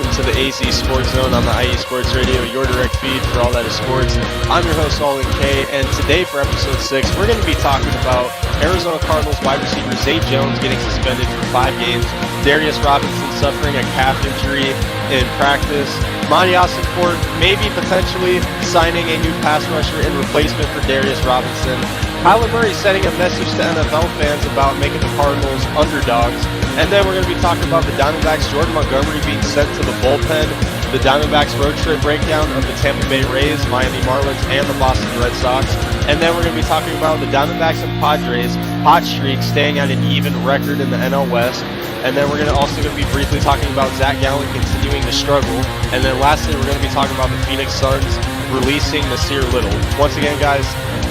welcome to the AZ Sports Zone on the IE Sports Radio, your direct feed for all that is sports. I'm your host, Alden K, and today for episode 6, we're going to be talking about Arizona Cardinals wide receiver Zay Jones getting suspended for 5 games, Darius Robinson suffering a calf injury in practice, Monty Ossenfort maybe potentially signing a new pass rusher in replacement for Darius Robinson, Kyler Murray sending a message to NFL fans about making the Cardinals underdogs. And then we're going to be talking about the Diamondbacks' Jordan Montgomery being sent to the bullpen, the Diamondbacks' road trip breakdown of the Tampa Bay Rays, Miami Marlins, and the Boston Red Sox. And then we're going to be talking about the Diamondbacks and Padres' hot streak staying at an even record in the NL West. And then we're also going to be briefly talking about Zach Gallen continuing to struggle. And then lastly, we're going to be talking about the Phoenix Suns releasing Nasir Little. Once again, guys,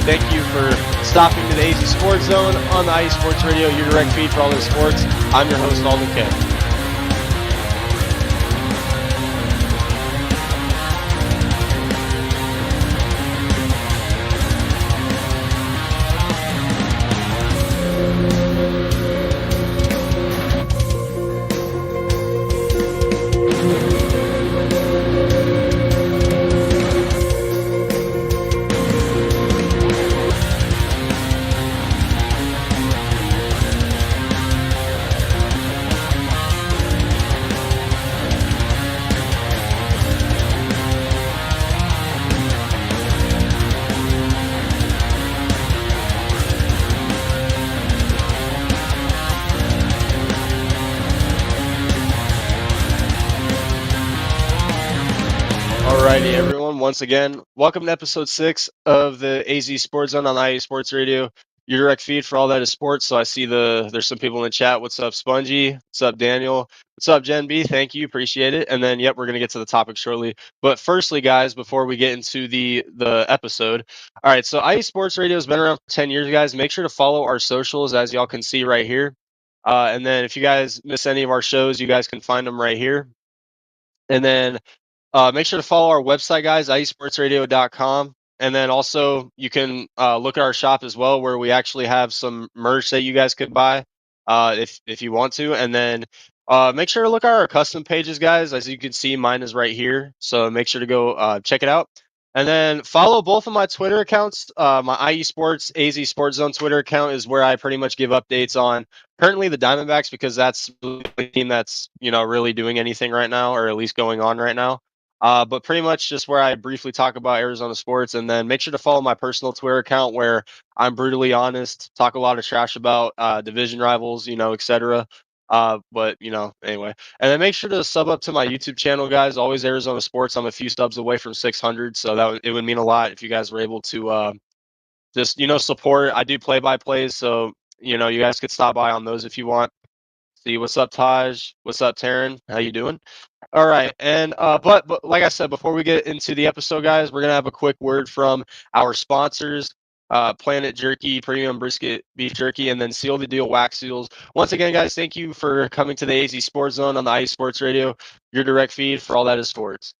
thank you for stopping to the AZ Sports Zone on the IE Sports Radio, your direct feed for all the sports. I'm your host, Alden K. Alrighty, everyone. Once again, welcome to episode 6 of the AZ Sports Zone on IE Sports Radio, your direct feed for all that is sports. So I see there's some people in the chat. What's up, Spongy? What's up, Daniel? What's up, Jen B? Thank you, appreciate it. And then, yep, we're gonna get to the topic shortly. But firstly, guys, before we get into the episode, all right. So IE Sports Radio has been around for 10 years, guys. Make sure to follow our socials, as y'all can see right here. And then, if you guys miss any of our shows, you guys can find them right here. And then. Make sure to follow our website, guys, iesportsradio.com. And then also you can look at our shop as well, where we actually have some merch that you guys could buy if you want to. And then make sure to look at our custom pages, guys. As you can see, mine is right here. So make sure to go check it out. And then follow both of my Twitter accounts. My IE Sports, AZ Sports Zone Twitter account is where I pretty much give updates on currently the Diamondbacks, because that's the team that's, really doing anything right now, or at least going on right now. But pretty much just where I briefly talk about Arizona sports. And then make sure to follow my personal Twitter account, where I'm brutally honest, talk a lot of trash about division rivals, etc. But anyway. And then make sure to sub up to my YouTube channel, guys. Always Arizona Sports. I'm a few subs away from 600, so it would mean a lot if you guys were able to just support. I do play-by-plays, so you guys could stop by on those if you want. See, what's up, Taj? What's up, Taryn? How you doing? All right, and but like I said, before we get into the episode, guys, we're gonna have a quick word from our sponsors, Planet Jerky, Premium Brisket Beef Jerky, and then Seal the Deal Wax Seals. Once again, guys, thank you for coming to the AZ Sports Zone on the IE Sports Radio, your direct feed for all that is sports.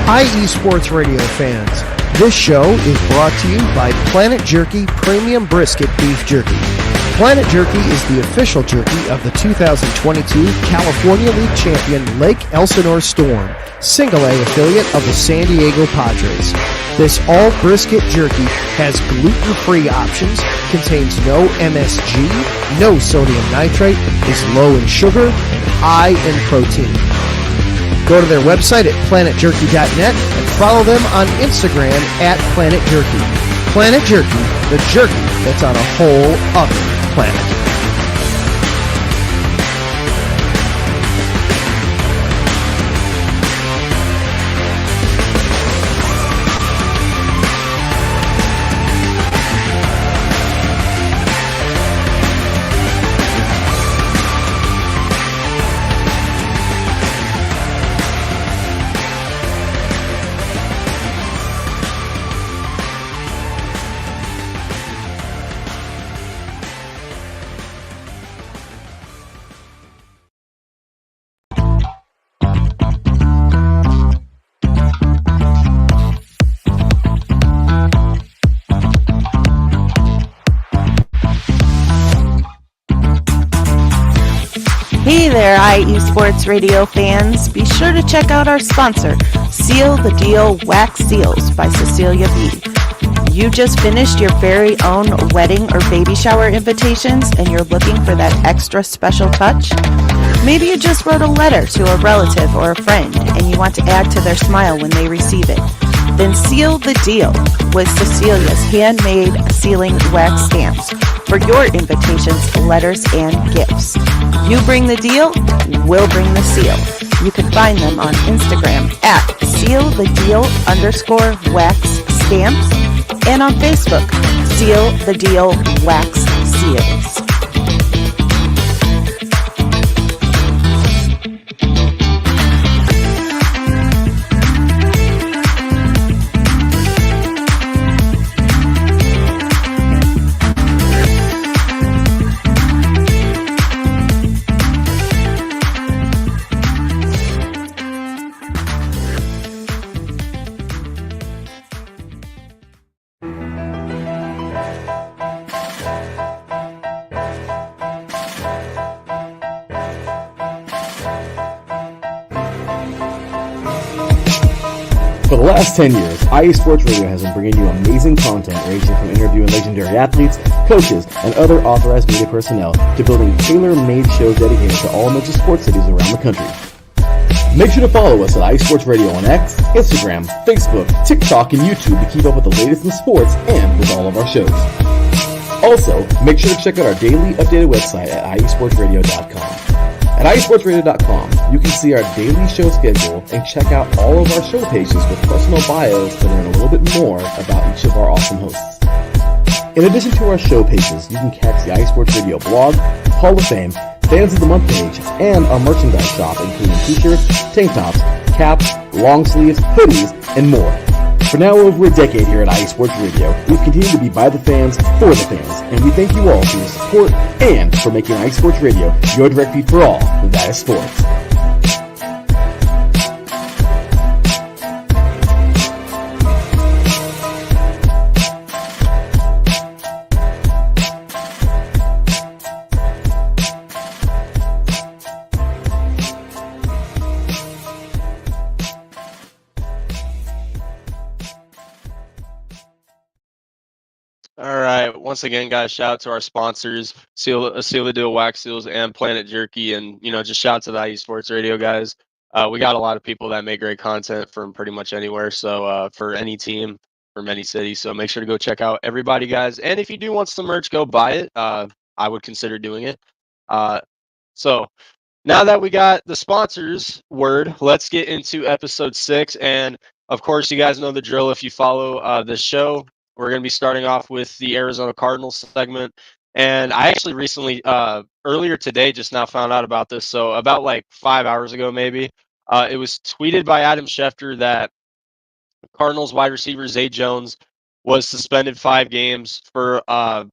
IE Sports Radio fans, this show is brought to you by Planet Jerky Premium Brisket Beef Jerky. Planet Jerky is the official jerky of the 2022 California League champion Lake Elsinore Storm, single-A affiliate of the San Diego Padres. This all-brisket jerky has gluten-free options, contains no MSG, no sodium nitrate, is low in sugar, and high in protein. Go to their website at planetjerky.net and follow them on Instagram at Planet Jerky. Planet Jerky, the jerky that's on a whole other planet. there, IE Sports Radio fans. Be sure to check out our sponsor, Seal the Deal Wax Seals by Cecilia B. You just finished your very own wedding or baby shower invitations and you're looking for that extra special touch? Maybe you just wrote a letter to a relative or a friend and you want to add to their smile when they receive it. Then seal the deal with Cecilia's handmade sealing wax stamps for your invitations, letters, and gifts. You bring the deal, we'll bring the seal. You can find them on Instagram at sealthedeal_wax stamps and on Facebook, Seal the Deal Wax Seals. For the last 10 years, IE Sports Radio has been bringing you amazing content ranging from interviewing legendary athletes, coaches, and other authorized media personnel to building tailor-made shows dedicated to all major sports cities around the country. Make sure to follow us at IE Sports Radio on X, Instagram, Facebook, TikTok, and YouTube to keep up with the latest in sports and with all of our shows. Also, make sure to check out our daily updated website at iesportsradio.com. At iesportsradio.com, you can see our daily show schedule and check out all of our show pages with personal bios to learn a little bit more about each of our awesome hosts. In addition to our show pages, you can catch the IE Sports Radio blog, Hall of Fame, Fans of the Month page, and our merchandise shop including t-shirts, tank tops, caps, long sleeves, hoodies, and more. For now over a decade here at IE Sports Radio, we've continued to be by the fans, for the fans, and we thank you all for your support and for making IE Sports Radio your direct feed for all that is sports. All right. Once again, guys, shout out to our sponsors, Seal the Deal Wax Seals and Planet Jerky, and just shout out to the IE Sports Radio guys. We got a lot of people that make great content from pretty much anywhere. So for any team from any city, so make sure to go check out everybody, guys. And if you do want some merch, go buy it. I would consider doing it. So now that we got the sponsors word, let's get into episode 6. And of course, you guys know the drill. If you follow this show, we're going to be starting off with the Arizona Cardinals segment. And I actually recently, earlier today, just now found out about this. So about like 5 hours ago, maybe, it was tweeted by Adam Schefter that Cardinals wide receiver Zay Jones was suspended 5 games for, I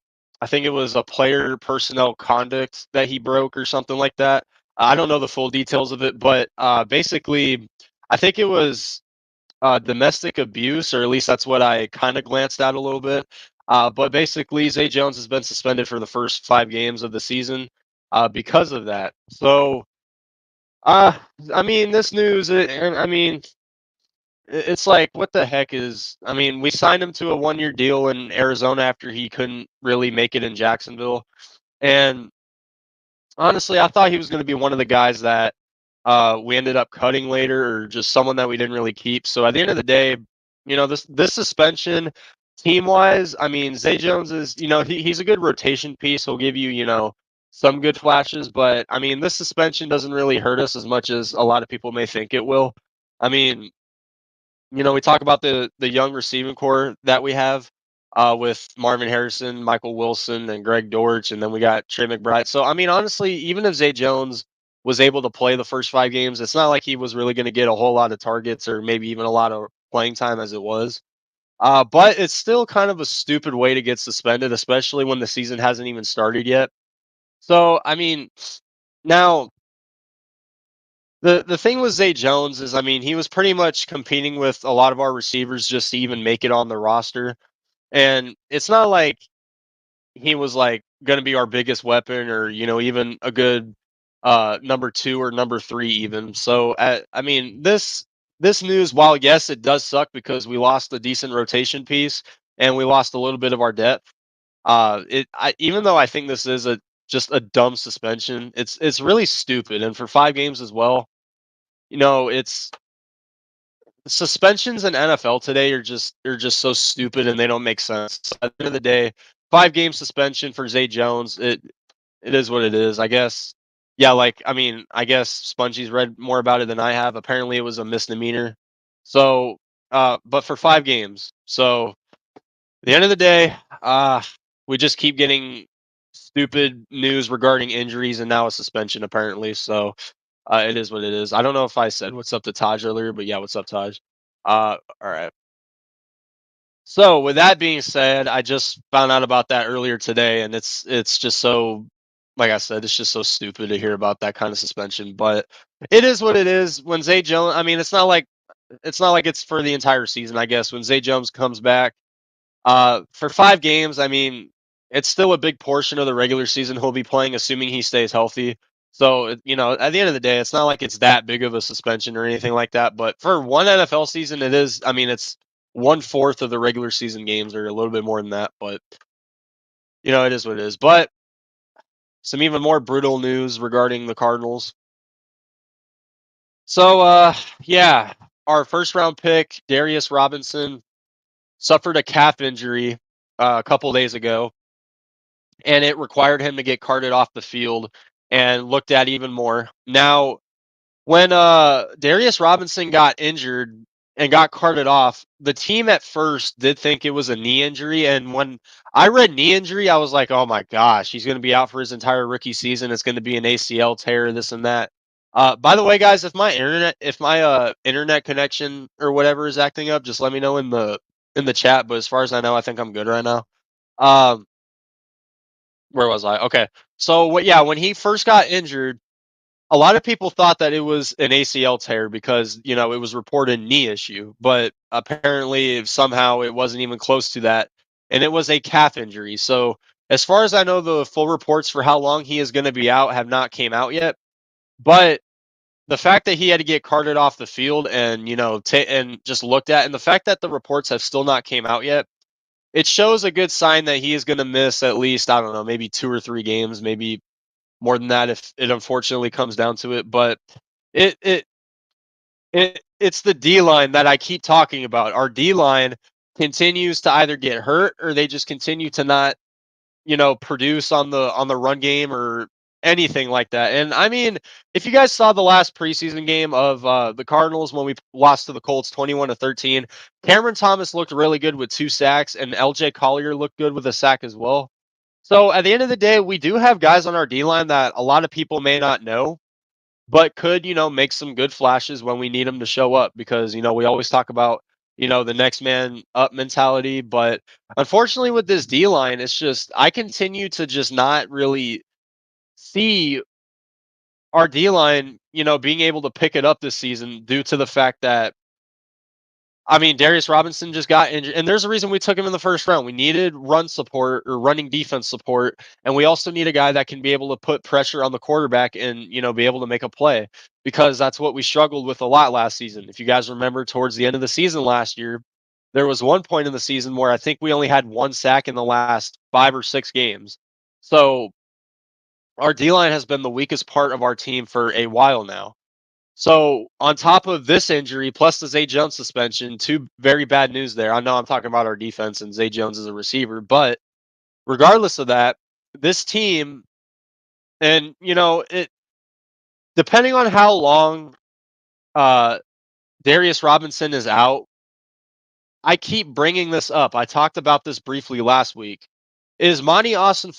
think it was a player personnel conduct that he broke or something like that. I don't know the full details of it, but basically, I think it was domestic abuse, or at least that's what I kind of glanced at a little bit. But basically, Zay Jones has been suspended for the first 5 games of the season because of that. So, I mean, this news, I mean, it's like, what the heck is? I mean, we signed him to a 1-year deal in Arizona after he couldn't really make it in Jacksonville, and honestly, I thought he was going to be one of the guys that we ended up cutting later, or just someone that we didn't really keep. So at the end of the day, this suspension, team wise, I mean, Zay Jones is, he's a good rotation piece. He'll give you, some good flashes, but I mean, this suspension doesn't really hurt us as much as a lot of people may think it will. I mean, we talk about the young receiving core that we have with Marvin Harrison, Michael Wilson, and Greg Dortch, and then we got Trey McBride. So I mean, honestly, even if Zay Jones was able to play the first 5 games, it's not like he was really going to get a whole lot of targets or maybe even a lot of playing time as it was. But it's still kind of a stupid way to get suspended, especially when the season hasn't even started yet. So I mean, now the thing with Zay Jones is, I mean, he was pretty much competing with a lot of our receivers just to even make it on the roster. And it's not like he was like going to be our biggest weapon or, even a good number 2 or number 3 even. So I mean this news, while yes it does suck because we lost a decent rotation piece and we lost a little bit of our depth. Even though I think this is a just a dumb suspension, it's really stupid, and for 5 games as well. It's suspensions in NFL today are just so stupid and they don't make sense. At the end of the day, 5 game suspension for Zay Jones. It is what it is, I guess. Yeah, like I mean, I guess Spongie's read more about it than I have. Apparently, it was a misdemeanor. So, but for 5 games. So, at the end of the day, we just keep getting stupid news regarding injuries and now a suspension apparently. So, it is what it is. I don't know if I said what's up to Taj earlier, but yeah, what's up, Taj? All right. So with that being said, I just found out about that earlier today, and it's just so, like I said, it's just so stupid to hear about that kind of suspension. But it is what it is. When Zay Jones, I mean, it's not like it's for the entire season. I guess when Zay Jones comes back, for 5 games, I mean, it's still a big portion of the regular season he'll be playing, assuming he stays healthy. So, at the end of the day, it's not like it's that big of a suspension or anything like that. But for one NFL season, it is. I mean, it's 1/4 of the regular season games, or a little bit more than that. But it is what it is. But some even more brutal news regarding the Cardinals. So, yeah, our first round pick, Darius Robinson, suffered a calf injury a couple days ago, and it required him to get carted off the field and looked at even more. Now, when Darius Robinson got injured and got carted off, the team at first did think it was a knee injury, and when I read knee injury, I was like, "Oh my gosh, he's going to be out for his entire rookie season. It's going to be an ACL tear, this and that." By the way, guys, if my internet connection or whatever is acting up, just let me know in the chat. But as far as I know, I think I'm good right now. Um, where was I? Okay. So yeah, when he first got injured, a lot of people thought that it was an ACL tear because, it was reported knee issue, but apparently somehow it wasn't even close to that, and it was a calf injury. So, as far as I know, the full reports for how long he is going to be out have not came out yet, but the fact that he had to get carted off the field and, and just looked at, and the fact that the reports have still not came out yet, it shows a good sign that he is going to miss at least, I don't know, maybe 2 or 3 games, maybe more than that if it unfortunately comes down to it. But it it it's the D line that I keep talking about. Our D line continues to either get hurt or they just continue to not, produce on the run game or anything like that. And I mean, if you guys saw the last preseason game of the Cardinals when we lost to the Colts 21-13, Cameron Thomas looked really good with 2 sacks, and LJ Collier looked good with a sack as well. So at the end of the day, we do have guys on our D line that a lot of people may not know, but could, make some good flashes when we need them to show up because, we always talk about, the next man up mentality. But unfortunately, with this D line, it's just, I continue to just not really see our D line, being able to pick it up this season due to the fact that, I mean, Darius Robinson just got injured, and there's a reason we took him in the first round. We needed run support or running defense support, and we also need a guy that can be able to put pressure on the quarterback and, be able to make a play because that's what we struggled with a lot last season. If you guys remember, towards the end of the season last year, there was one point in the season where I think we only had 1 sack in the last 5 or 6 games. So our D line has been the weakest part of our team for a while now. So on top of this injury, plus the Zay Jones suspension, two very bad news there. I know I'm talking about our defense and Zay Jones is a receiver, but regardless of that, this team, and it depending on how long uh, Darius Robinson is out, I keep bringing this up. I talked about this briefly last week. Is Monty Austin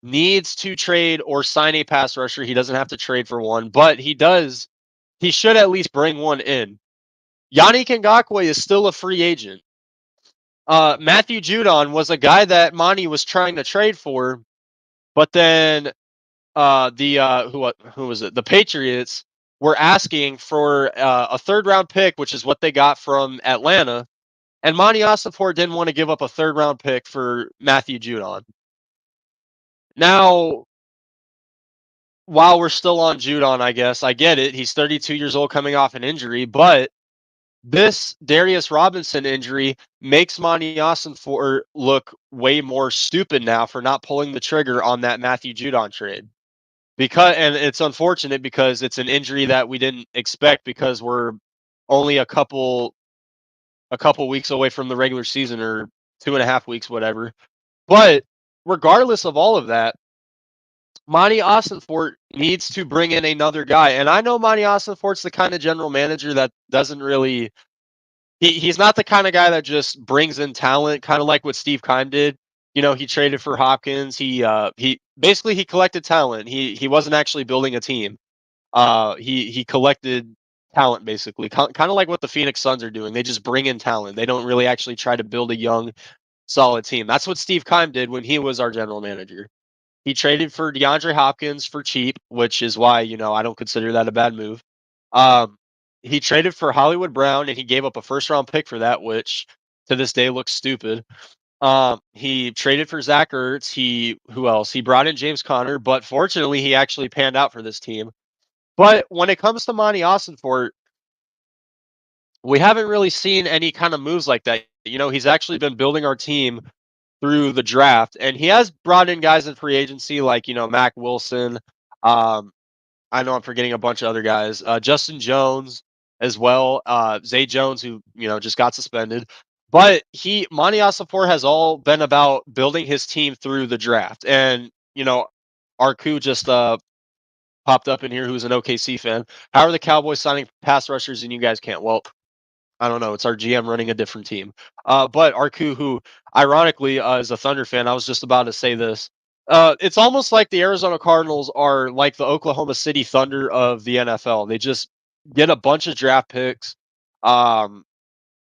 needs to trade or sign a pass rusher? He doesn't have to trade for one, but he does. He should at least bring one in. Yannick Ngakoue is still a free agent. Matthew Judon was a guy that Monty was trying to trade for, but then who was it? The Patriots were asking for a third round pick, which is what they got from Atlanta, and Monty Ossenfort didn't want to give up a third round pick for Matthew Judon. Now, while we're still on Judon, I guess I get it. He's 32 years old, coming off an injury, but this Darius Robinson injury makes Monty Ossenfort look way more stupid now for not pulling the trigger on that Matthew Judon trade. And it's unfortunate because it's an injury that we didn't expect because we're only a couple weeks away from the regular season, or 2.5 weeks, whatever. But regardless of all of that, Monty Ossenfort needs to bring in another guy. And I know Monty Ossenfort's the kind of general manager that doesn't really he's not the kind of guy that just brings in talent, kind of like what Steve Keim did. He traded for Hopkins. He basically he collected talent. He wasn't actually building a team. He collected talent basically, kind of like what the Phoenix Suns are doing. They just bring in talent. They don't really actually try to build a young, solid team. That's what Steve Keim did when he was our general manager. He traded for DeAndre Hopkins for cheap, which is why I don't consider that a bad move. Um, he traded for Hollywood Brown and he gave up a first round pick for that, which to this day looks stupid. He traded for Zach Ertz. Who else? He brought in James Conner, but fortunately, he actually panned out for this team. But when it comes to Monty Ossenfort, we haven't really seen any kind of moves like that. He's actually been building our team through the draft, and he has brought in guys in free agency like Mac Wilson. Um, I know I'm forgetting a bunch of other guys. Justin Jones as well. Zay Jones, who just got suspended. But Monty Ossenfort has all been about building his team through the draft, and Arku just popped up in here, who's an OKC fan. How are the Cowboys signing pass rushers and you guys can't? Well, I don't know. It's our GM running a different team. But Arku, who ironically is a Thunder fan, I was just about to say this. It's almost like the Arizona Cardinals are like the Oklahoma City Thunder of the NFL. They just get a bunch of draft picks, um,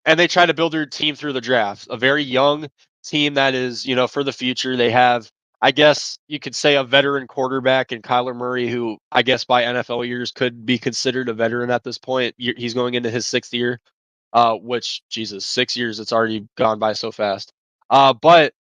and they try to build their team through the draft. A very young team that is, for the future. They have, I guess you could say, a veteran quarterback in Kyler Murray, who I guess by NFL years could be considered a veteran at this point. He's going into his 6th year. Which, Jesus, 6 years, it's already gone by so fast. But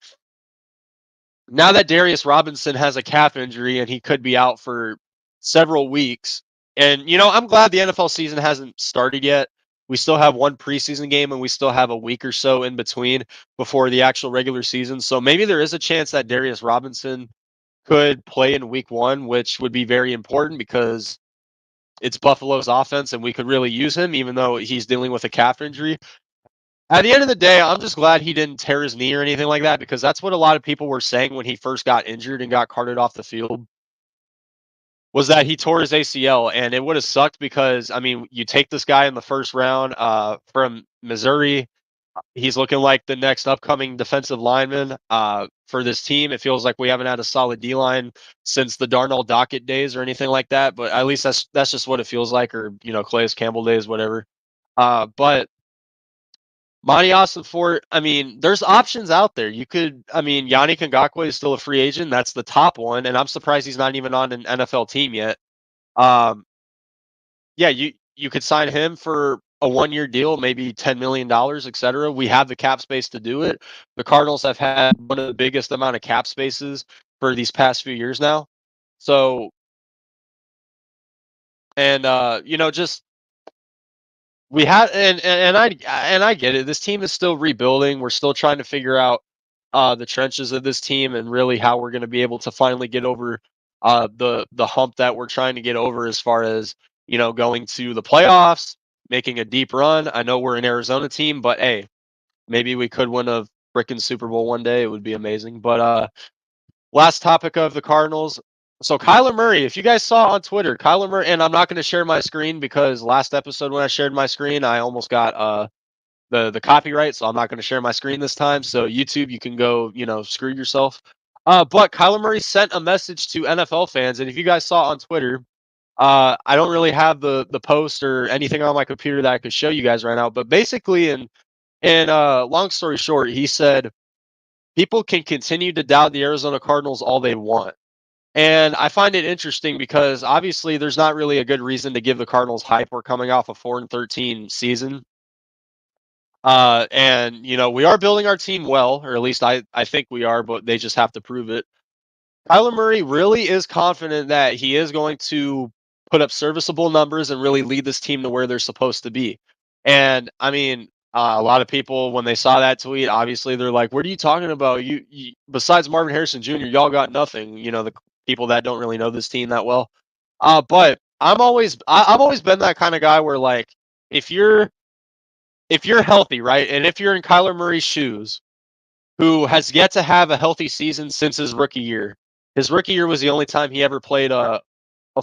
now that Darius Robinson has a calf injury and he could be out for several weeks, and I'm glad the NFL season hasn't started yet. We still have one preseason game and we still have a week or so in between before the actual regular season. So maybe there is a chance that Darius Robinson could play in week 1, which would be very important because it's Buffalo's offense and we could really use him, even though he's dealing with a calf injury. At the end of the day, I'm just glad he didn't tear his knee or anything like that, because that's what a lot of people were saying when he first got injured and got carted off the field, was that he tore his ACL. And it would have sucked because, I mean, you take this guy in the first round from Missouri. He's looking like the next upcoming defensive lineman for this team. It feels like we haven't had a solid D-line since the Darnell Dockett days or anything like that, but at least that's just what it feels like, or Calais Campbell days, whatever. But Monty Ossenfort, I mean, there's options out there. Yannick Ngakoue is still a free agent. That's the top one, and I'm surprised he's not even on an NFL team yet. Um, yeah, you could sign him for a 1-year deal, maybe $10 million, etc. We have the cap space to do it. The Cardinals have had one of the biggest amount of cap spaces for these past few years now. So, and just we have, and I get it. This team is still rebuilding. We're still trying to figure out the trenches of this team and really how we're going to be able to finally get over the hump that we're trying to get over, as far as going to the playoffs, making a deep run. I know we're an Arizona team, but hey, maybe we could win a freaking Super Bowl one day. It would be amazing. But last topic of the Cardinals. So Kyler Murray, if you guys saw on Twitter, Kyler Murray, and I'm not going to share my screen because last episode when I shared my screen, I almost got the copyright, so I'm not going to share my screen this time. So YouTube, you can go, screw yourself. But Kyler Murray sent a message to NFL fans, and if you guys saw on Twitter, I don't really have the post or anything on my computer that I could show you guys right now. But basically, in long story short, he said people can continue to doubt the Arizona Cardinals all they want. And I find it interesting because obviously there's not really a good reason to give the Cardinals hype. We're coming off a 4-13 season. And we are building our team well, or at least I think we are, but they just have to prove it. Kyler Murray really is confident that he is going to put up serviceable numbers and really lead this team to where they're supposed to be. And I mean, a lot of people when they saw that tweet, obviously they're like, "What are you talking about? You besides Marvin Harrison Jr., y'all got nothing." You know, the people that don't really know this team that well. But I've always been that kind of guy where like if you're healthy, right, and if you're in Kyler Murray's shoes, who has yet to have a healthy season since his rookie year. His rookie year was the only time he ever played a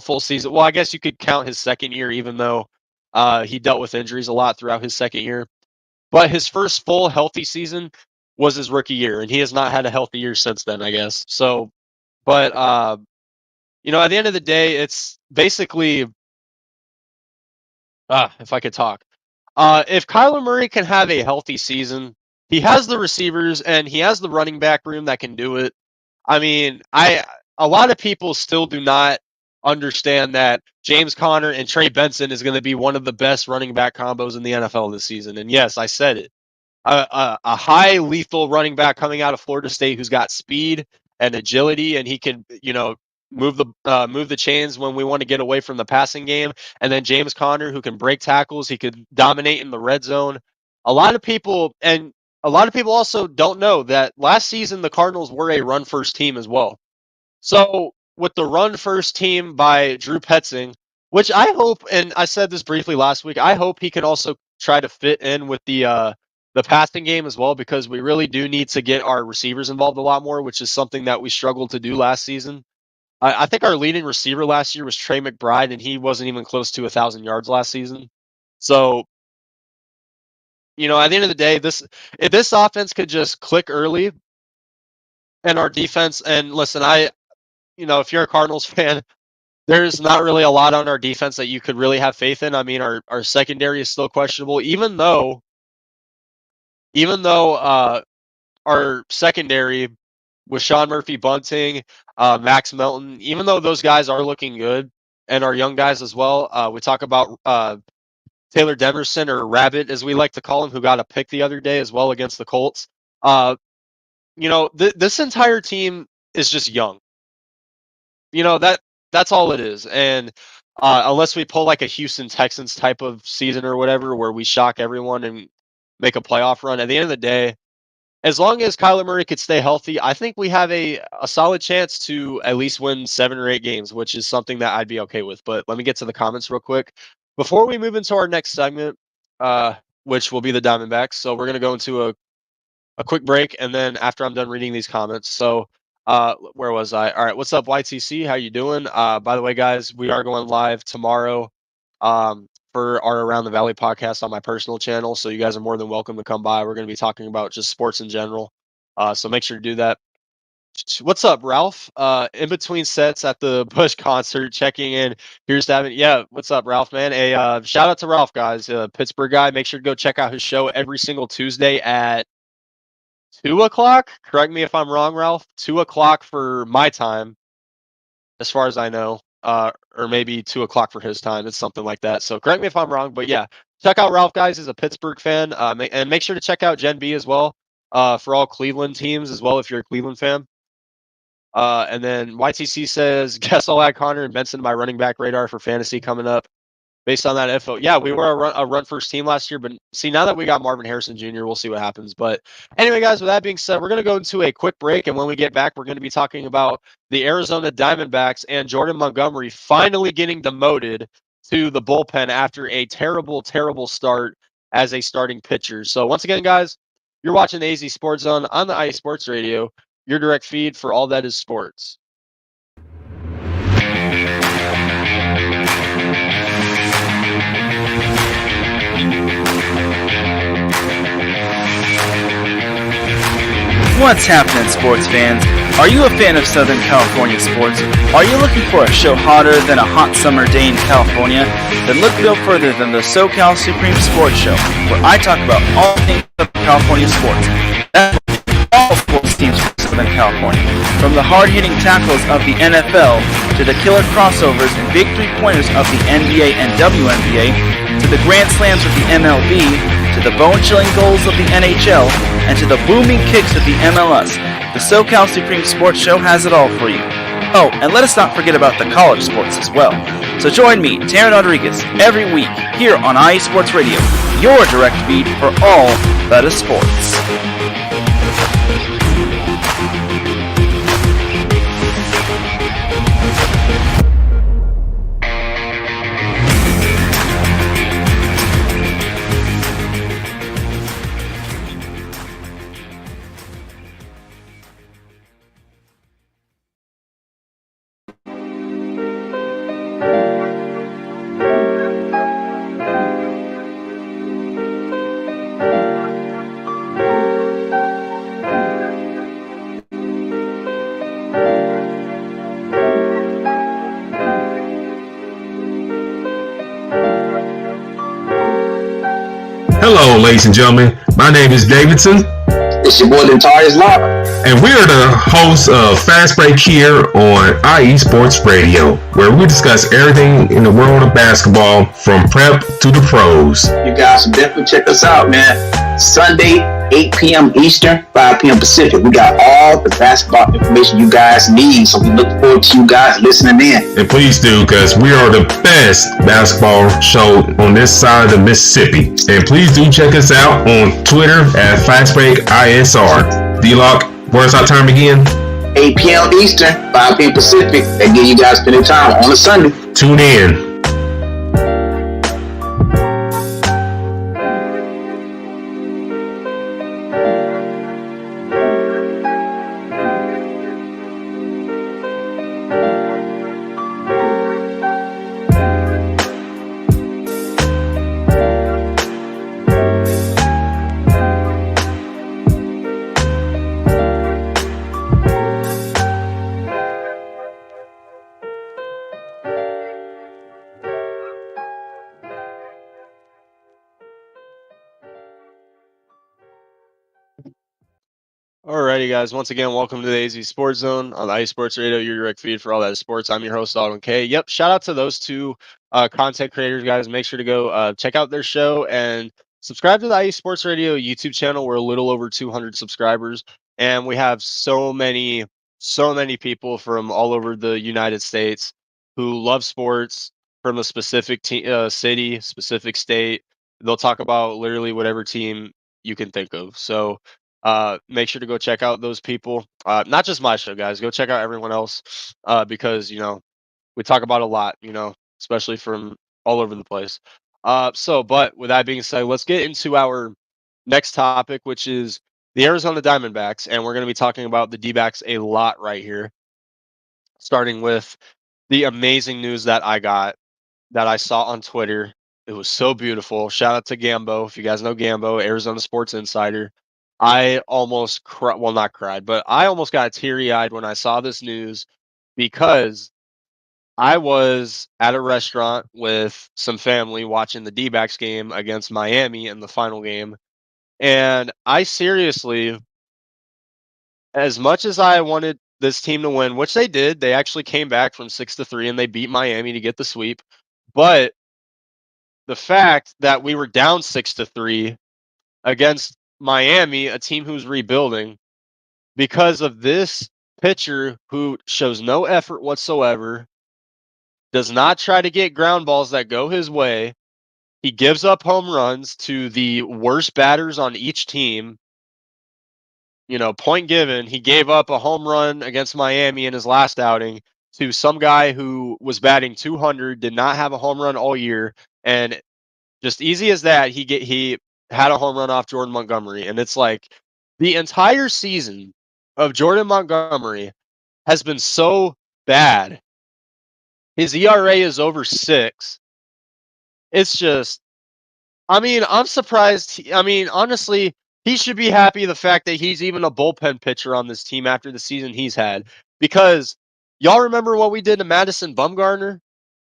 full season. Well, I guess you could count his second year, even though he dealt with injuries a lot throughout his second year. But his first full healthy season was his rookie year, and he has not had a healthy year since then, I guess. So, but at the end of the day, it's basically if I could talk. If Kyler Murray can have a healthy season, he has the receivers and he has the running back room that can do it. I mean, a lot of people still do not understand that James Conner and Trey Benson is going to be one of the best running back combos in the NFL this season. And yes, I said it. A high lethal running back coming out of Florida State who's got speed and agility, and he can move the chains when we want to get away from the passing game. And then James Conner who can break tackles, he could dominate in the red zone. A lot of people also don't know that last season the Cardinals were a run first team as well. So with the run first team by Drew Petzing, which I hope, and I said this briefly last week, I hope he can also try to fit in with the passing game as well, because we really do need to get our receivers involved a lot more, which is something that we struggled to do last season. I think our leading receiver last year was Trey McBride, and he wasn't even close to 1,000 yards last season. So, at the end of the day, if this offense could just click early, and our defense, and listen, if you're a Cardinals fan, there's not really a lot on our defense that you could really have faith in. I mean, our secondary is still questionable, even though our secondary with Sean Murphy Bunting, Max Melton, even though those guys are looking good, and our young guys as well. We talk about Taylor Demerson, or Rabbit as we like to call him, who got a pick the other day as well against the Colts. This entire team is just young. That's all it is. And unless we pull like a Houston Texans type of season or whatever, where we shock everyone and make a playoff run, at the end of the day, as long as Kyler Murray could stay healthy, I think we have a solid chance to at least win 7 or 8 games, which is something that I'd be okay with. But let me get to the comments real quick before we move into our next segment, which will be the Diamondbacks. So we're going to go into a quick break, and then after I'm done reading these comments. So where was I? All right, what's up, YTC? How you doing? By the way, guys, we are going live tomorrow for our Around the Valley podcast on my personal channel, so you guys are more than welcome to come by. We're going to be talking about just sports in general, so make sure to do that. What's up, Ralph? In between sets at the Bush concert, checking in. Here's Davin. Yeah, what's up, Ralph, man? Shout out to Ralph, guys. Pittsburgh guy. Make sure to go check out his show every single Tuesday at 2 o'clock. Correct me if I'm wrong, Ralph. 2 o'clock for my time, as far as I know, or maybe 2 o'clock for his time. It's something like that. So correct me if I'm wrong, but yeah, check out Ralph, guys. He's a Pittsburgh fan, and make sure to check out Gen B as well, for all Cleveland teams as well if you're a Cleveland fan. And then YTC says, guess I'll add Connor and Benson to my running back radar for fantasy coming up. Based on that info, yeah, we were a run first team last year, but see, now that we got Marvin Harrison Jr., we'll see what happens. But anyway, guys, with that being said, we're going to go into a quick break, and when we get back, we're going to be talking about the Arizona Diamondbacks and Jordan Montgomery finally getting demoted to the bullpen after a terrible, terrible start as a starting pitcher. So once again, guys, you're watching the AZ Sports Zone on the IE Sports Radio, your direct feed for all that is sports. What's happening, sports fans? Are you a fan of Southern California sports? Are you looking for a show hotter than a hot summer day in California? Then look no further than the SoCal Supreme Sports Show, where I talk about all things Southern California sports. That's all sports teams from Southern California. From the hard-hitting tackles of the NFL, to the killer crossovers and big three-pointers of the NBA and WNBA, to the grand slams of the MLB, to the bone-chilling goals of the NHL, and to the booming kicks of the MLS. The SoCal Supreme Sports Show has it all for you. Oh, and let us not forget about the college sports as well. So join me, Taryn Rodriguez, every week here on IE Sports Radio, your direct feed for all that is sports. Hello, ladies and gentlemen. My name is Davidson, It's your boy, Dentarius Locke. and we are the hosts of Fast Break here on IE Sports Radio, where we discuss everything in the world of basketball from prep to the pros. You guys should definitely check us out, man. Sunday, 8 p.m. Eastern, 5 p.m. Pacific. We got all the basketball information you guys need, so we look forward to you guys listening in. And please do, because we are the best basketball show on this side of the Mississippi. And please do check us out on Twitter at FastBreakISR. D-Lock, where's our time again? 8 p.m. Eastern, 5 p.m. Pacific. That give you guys plenty of time on a Sunday. Tune in. Alrighty, guys. Once again, welcome to the AZ Sports Zone on the IE Sports Radio, your direct feed for all that is sports. I'm your host, Alden K. Yep, shout out to those two content creators, guys. Make sure to go check out their show and subscribe to the IE Sports Radio YouTube channel. We're a little over 200 subscribers, and we have so many people from all over the United States who love sports from a specific city, specific state. They'll talk about literally whatever team you can think of. So, make sure to go check out those people. Not just my show, guys. Go check out everyone else because we talk about a lot. Especially from all over the place. But with that being said, let's get into our next topic, which is the Arizona Diamondbacks, and we're going to be talking about the D-backs a lot right here. Starting with the amazing news that I saw on Twitter. It was so beautiful. Shout out to Gambo. If you guys know Gambo, Arizona Sports Insider. I almost well, not cried, but I almost got teary-eyed when I saw this news because I was at a restaurant with some family watching the D-backs game against Miami in the final game. And I seriously, as much as I wanted this team to win, which they did, they actually came back from 6-3 and they beat Miami to get the sweep. But the fact that we were down 6-3 against Miami, a team who's rebuilding, because of this pitcher who shows no effort whatsoever, does not try to get ground balls that go his way. He gives up home runs to the worst batters on each team. Point given, he gave up a home run against Miami in his last outing to some guy who was batting 200, did not have a home run all year, and just easy as that, he had a home run off Jordan Montgomery. And it's like the entire season of Jordan Montgomery has been so bad. His ERA is over 6. It's just, I'm surprised. Honestly, he should be happy the fact that he's even a bullpen pitcher on this team after the season he's had. Because y'all remember what we did to Madison Bumgarner?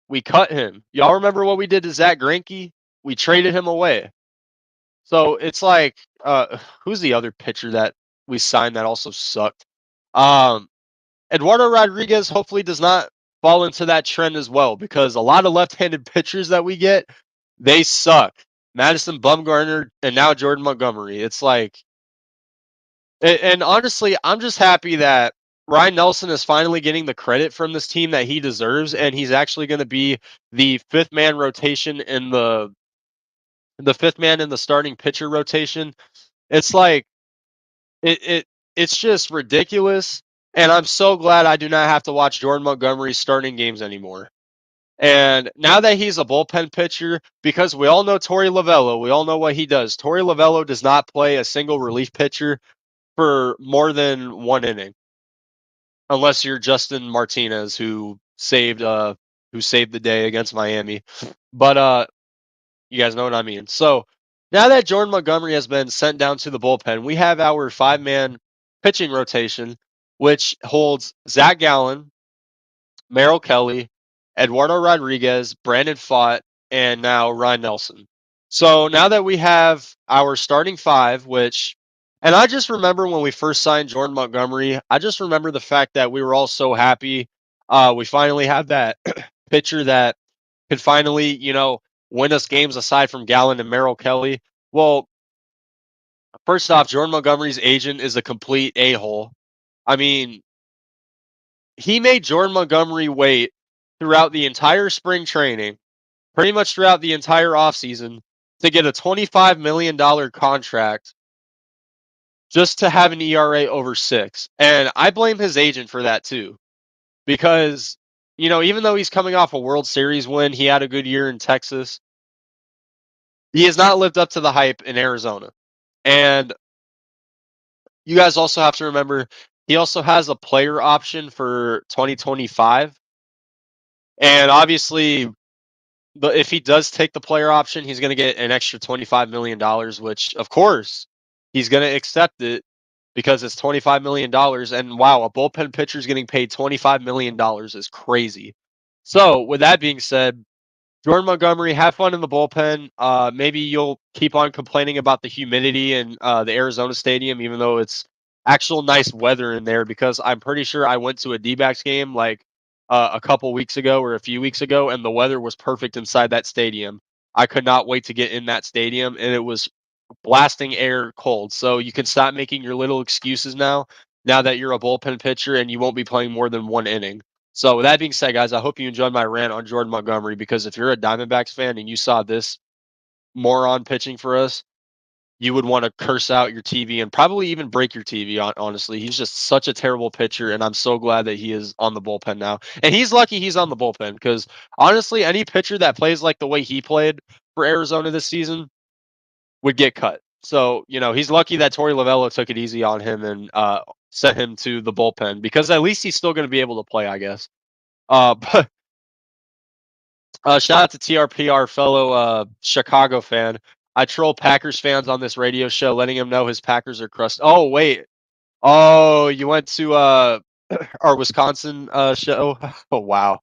We cut him. Y'all remember what we did to Zach Greinke? We traded him away. So it's like, who's the other pitcher that we signed that also sucked? Eduardo Rodriguez hopefully does not fall into that trend as well, because a lot of left-handed pitchers that we get, they suck. Madison Bumgarner and now Jordan Montgomery. It's like, and honestly, I'm just happy that Ryan Nelson is finally getting the credit from this team that he deserves, and he's actually going to be the fifth man rotation in the fifth man in the starting pitcher rotation. It's like it's just ridiculous, and I'm so glad I do not have to watch Jordan Montgomery starting games anymore. And now that he's a bullpen pitcher, because we all know Torey Lovello, we all know what he does. Torey Lovello does not play a single relief pitcher for more than one inning, unless you're Justin Martinez, who saved the day against Miami. But you guys know what I mean. So now that Jordan Montgomery has been sent down to the bullpen, we have our 5-man pitching rotation, which holds Zach Gallen, Merrill Kelly, Eduardo Rodriguez, Brandon Fott, and now Ryan Nelson. So now that we have our starting five, and I just remember when we first signed Jordan Montgomery, I just remember the fact that we were all so happy. We finally have that pitcher that could finally, win us games aside from Gallen and Merrill Kelly. Well, first off, Jordan Montgomery's agent is a complete a-hole. I mean, he made Jordan Montgomery wait throughout the entire spring training, pretty much throughout the entire offseason, to get a $25 million contract just to have an ERA over 6. And I blame his agent for that too. Because, even though he's coming off a World Series win, he had a good year in Texas. He has not lived up to the hype in Arizona. And you guys also have to remember he also has a player option for 2025. And obviously, but if he does take the player option, he's going to get an extra $25 million, which, of course, he's going to accept it because it's $25 million. And wow, a bullpen pitcher is getting paid $25 million is crazy. So, with that being said, Jordan Montgomery, have fun in the bullpen. Maybe you'll keep on complaining about the humidity in the Arizona Stadium, even though it's actual nice weather in there. Because I'm pretty sure I went to a D-backs game like a couple weeks ago or a few weeks ago, and the weather was perfect inside that stadium. I could not wait to get in that stadium, and it was blasting air cold. So you can stop making your little excuses now. Now that you're a bullpen pitcher and you won't be playing more than one inning. So with that being said, guys, I hope you enjoyed my rant on Jordan Montgomery, because if you're a Diamondbacks fan and you saw this moron pitching for us, you would want to curse out your TV and probably even break your TV. Honestly, he's just such a terrible pitcher, and I'm so glad that he is on the bullpen now. And he's lucky he's on the bullpen, because honestly, any pitcher that plays like the way he played for Arizona this season would get cut. So, he's lucky that Torey Lovello took it easy on him and sent him to the bullpen, because at least he's still going to be able to play, I guess. But shout out to TRP, our fellow Chicago fan. I troll Packers fans on this radio show, letting him know his Packers are crushed. Oh, wait. Oh, you went to our Wisconsin show? Oh, wow.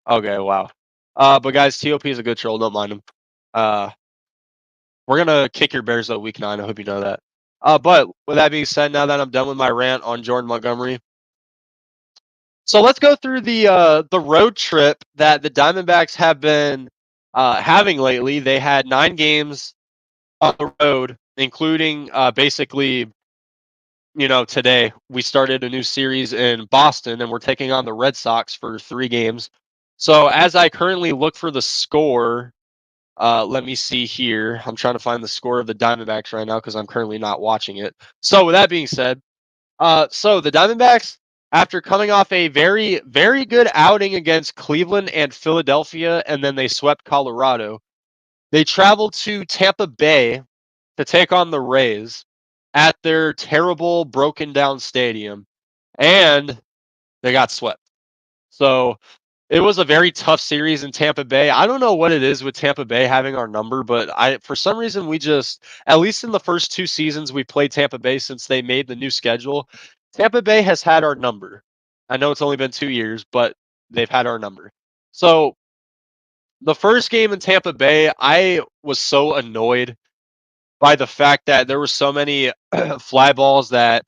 Okay, wow. But guys, TOP is a good troll. Don't mind him. We're going to kick your Bears out week 9. I hope you know that. But with that being said, now that I'm done with my rant on Jordan Montgomery, so let's go through the road trip that the Diamondbacks have been having lately. They had 9 games on the road, including basically, today we started a new series in Boston, and we're taking on the Red Sox for 3 games. So as I currently look for the score, let me see here. I'm trying to find the score of the Diamondbacks right now because I'm currently not watching it. So with that being said, so the Diamondbacks, after coming off a very, very good outing against Cleveland and Philadelphia, and then they swept Colorado, they traveled to Tampa Bay to take on the Rays at their terrible, broken down stadium, and they got swept. So it was a very tough series in Tampa Bay. I don't know what it is with Tampa Bay having our number, but for some reason, at least in the first 2 seasons we played Tampa Bay since they made the new schedule, Tampa Bay has had our number. I know it's only been 2 years, but they've had our number. So the first game in Tampa Bay, I was so annoyed by the fact that there were so many fly balls that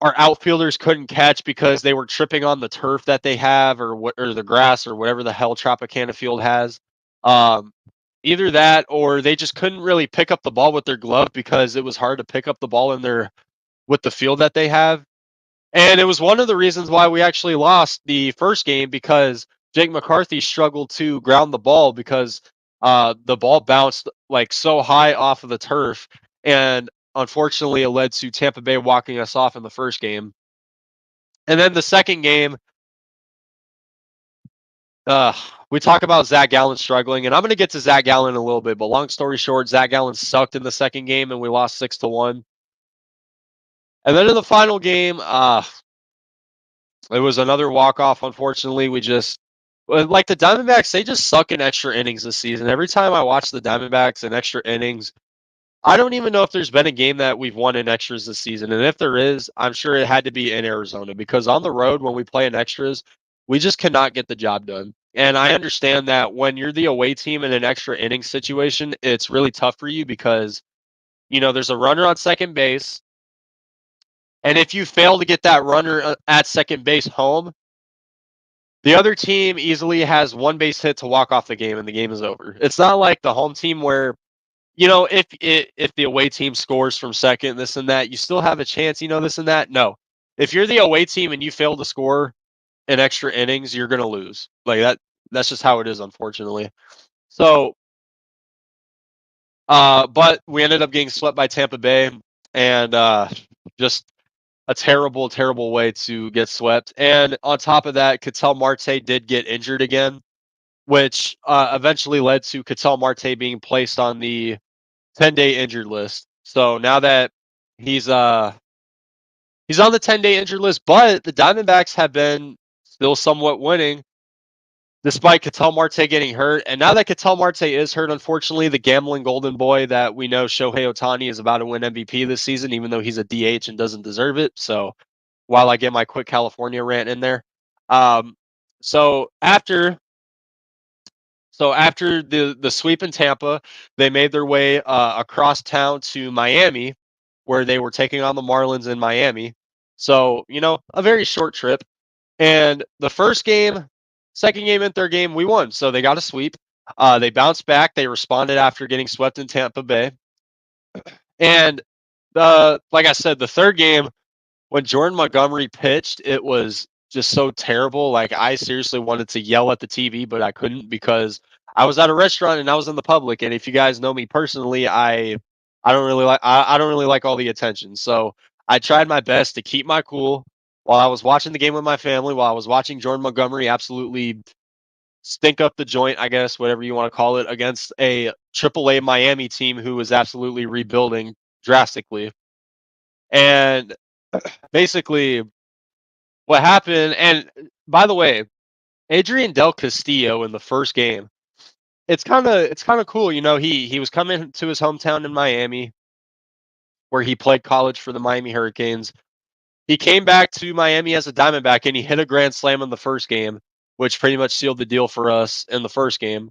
our outfielders couldn't catch because they were tripping on the turf that they have, or the grass, or whatever the hell Tropicana Field has. Either that, or they just couldn't really pick up the ball with their glove because it was hard to pick up the ball with the field that they have. And it was one of the reasons why we actually lost the first game, because Jake McCarthy struggled to ground the ball because the ball bounced like so high off of the turf, and unfortunately, it led to Tampa Bay walking us off in the first game. And then the second game, uh, we talk about Zach Gallen struggling, and I'm going to get to Zach Gallen in a little bit. But long story short, Zach Gallen sucked in the second game, and we lost 6-1. And then in the final game, it was another walk off. Unfortunately, we just like the Diamondbacks. They just suck in extra innings this season. Every time I watch the Diamondbacks in extra innings, I don't even know if there's been a game that we've won in extras this season. And if there is, I'm sure it had to be in Arizona, because on the road when we play in extras, we just cannot get the job done. And I understand that when you're the away team in an extra inning situation, it's really tough for you because there's a runner on second base. And if you fail to get that runner at second base home, the other team easily has one base hit to walk off the game, and the game is over. It's not like the home team where, if the away team scores from second, this and that, you still have a chance, this and that. No. If you're the away team and you fail to score in extra innings, you're going to lose. Like that's just how it is, unfortunately. So, but we ended up getting swept by Tampa Bay, and just a terrible, terrible way to get swept. And on top of that, Ketel Marte did get injured again, which eventually led to Ketel Marte being placed on the 10-day injured list. So now that he's on the 10-day injured list, but the Diamondbacks have been still somewhat winning despite Ketel Marte getting hurt. And now that Ketel Marte is hurt, unfortunately, the gambling golden boy that we know, Shohei Ohtani, is about to win MVP this season, even though he's a DH and doesn't deserve it. So while I get my quick California rant in there. So after the sweep in Tampa, they made their way across town to Miami, where they were taking on the Marlins in Miami. So, a very short trip. And the first game, second game, and third game, we won. So they got a sweep. They bounced back. They responded after getting swept in Tampa Bay. And like I said, the third game, when Jordan Montgomery pitched, it was just so terrible. Like, I seriously wanted to yell at the TV, but I couldn't because I was at a restaurant and I was in the public. And if you guys know me personally, I don't really like I don't really like all the attention. So I tried my best to keep my cool while I was watching the game with my family, while I was watching Jordan Montgomery absolutely stink up the joint, I guess, whatever you want to call it, against a AAA Miami team who was absolutely rebuilding drastically. And basically, what happened, and by the way, Adrian Del Castillo in the first game, it's kind of cool. He was coming to his hometown in Miami, where he played college for the Miami Hurricanes. He came back to Miami as a Diamondback, and he hit a grand slam in the first game, which pretty much sealed the deal for us in the first game.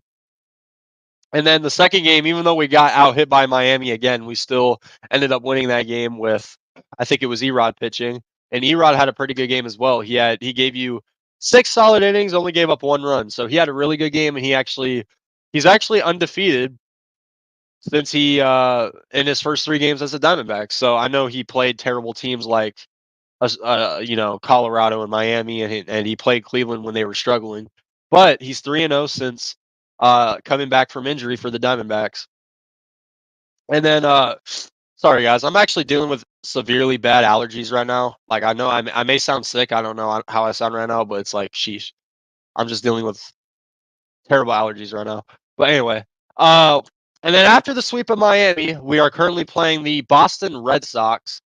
And then the second game, even though we got out hit by Miami again, we still ended up winning that game with, I think it was Erod pitching, and Erod had a pretty good game as well. He gave you 6 solid innings, only gave up 1 run, so he had a really good game, and he's actually undefeated since he in his first 3 games as a Diamondback. So I know he played terrible teams like Colorado and Miami, and he played Cleveland when they were struggling, but he's 3-0 since coming back from injury for the Diamondbacks. And then, sorry guys, I'm actually dealing with severely bad allergies right now. Like, I know I may sound sick. I don't know how I sound right now, but it's like, sheesh. I'm just dealing with terrible allergies right now. But anyway, and then after the sweep of Miami, we are currently playing the Boston Red Sox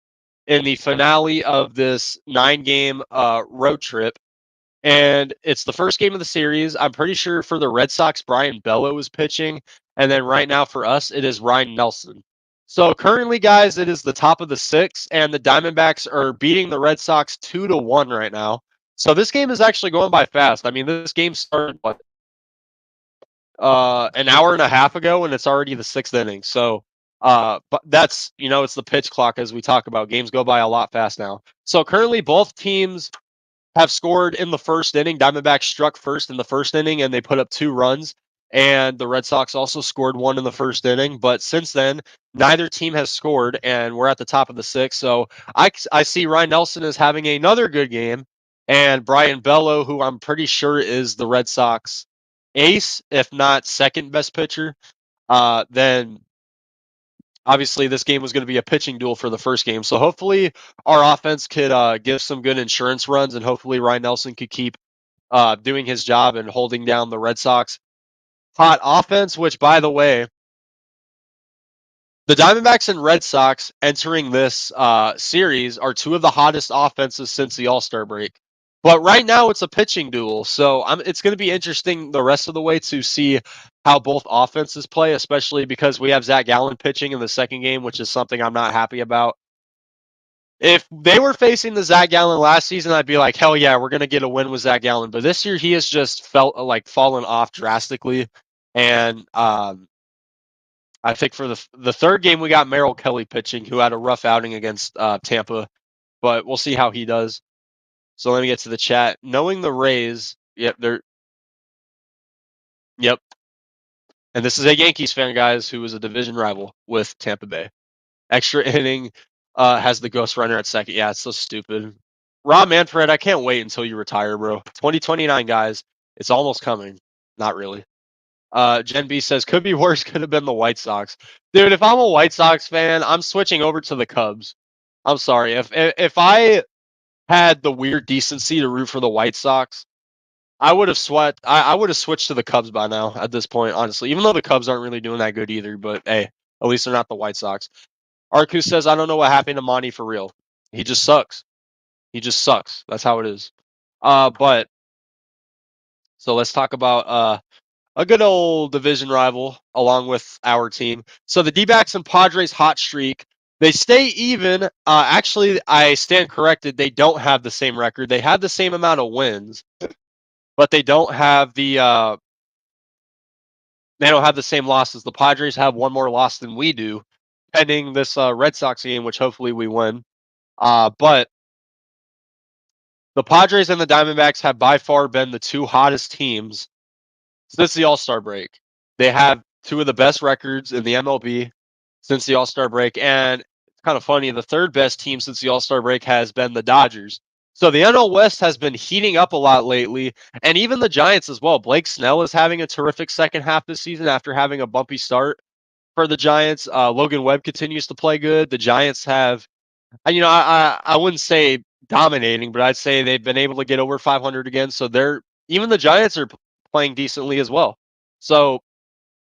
in the finale of this 9-game road trip. And it's the first game of the series. I'm pretty sure for the Red Sox, Brian Bello is pitching. And then right now for us, it is Ryan Nelson. So currently, guys, it is the top of the 6th, and the Diamondbacks are beating the Red Sox 2-1 right now. So this game is actually going by fast. I mean, this game started, an hour and a half ago, and it's already the 6th inning. So but that's, it's the pitch clock as we talk about. Games go by a lot fast now. So currently, both teams have scored in the first inning. Diamondbacks struck first in the first inning, and they put up 2 runs. and the Red Sox also scored one in the first inning. But since then, neither team has scored, and we're at the top of the sixth. So I see Ryan Nelson as having another good game, and Brian Bello, who I'm pretty sure is the Red Sox ace, if not second best pitcher. Then obviously this game was going to be a pitching duel for the first game. So hopefully our offense could give some good insurance runs, and hopefully Ryan Nelson could keep doing his job and holding down the Red Sox hot offense, which, by the way, the Diamondbacks and Red Sox entering this series are two of the hottest offenses since the All-Star break. But right now it's a pitching duel, so it's going to be interesting the rest of the way to see how both offenses play, especially because we have Zach Gallen pitching in the second game, which is something I'm not happy about. If they were facing the Zach Gallen last season, I'd be like, hell yeah, we're going to get a win with Zach Gallen. But this year, he has just felt like fallen off drastically. And I think for the third game, we got Merrill Kelly pitching, who had a rough outing against Tampa. But we'll see how he does. So let me get to the chat. Knowing the Rays, yep. And this is a Yankees fan, guys, who is a division rival with Tampa Bay. Extra inning has the Ghost Runner at second. Yeah, it's so stupid. Rob Manfred, I can't wait until you retire, bro. 2029, guys. It's almost coming. Not really. Jen B says, could be worse, could have been the White Sox. Dude, if I'm a White Sox fan, I'm switching over to the Cubs. I'm sorry. If I had the weird decency to root for the White Sox, I would have I would have switched to the Cubs by now at this point, honestly. Even though the Cubs aren't really doing that good either, but hey, at least they're not the White Sox. Arcus says, I don't know what happened to Monty for real. He just sucks. He just sucks. That's how it is. But so let's talk about a good old division rival along with our team. So the D-backs and Padres hot streak. They stay even. Actually, I stand corrected. They don't have the same record. They have the same amount of wins, but they don't have the same losses. The Padres have one more loss than we do, pending this Red Sox game, which hopefully we win. But the Padres and the Diamondbacks have by far been the two hottest teams since the All-Star break. They have two of the best records in the MLB since the All-Star break. And it's kind of funny, the third best team since the All-Star break has been the Dodgers. So the NL West has been heating up a lot lately, and even the Giants as well. Blake Snell is having a terrific second half this season after having a bumpy start for the Giants. Logan Webb continues to play good. The Giants have, I wouldn't say dominating, but I'd say they've been able to get over 500 again. So even the Giants are playing decently as well. So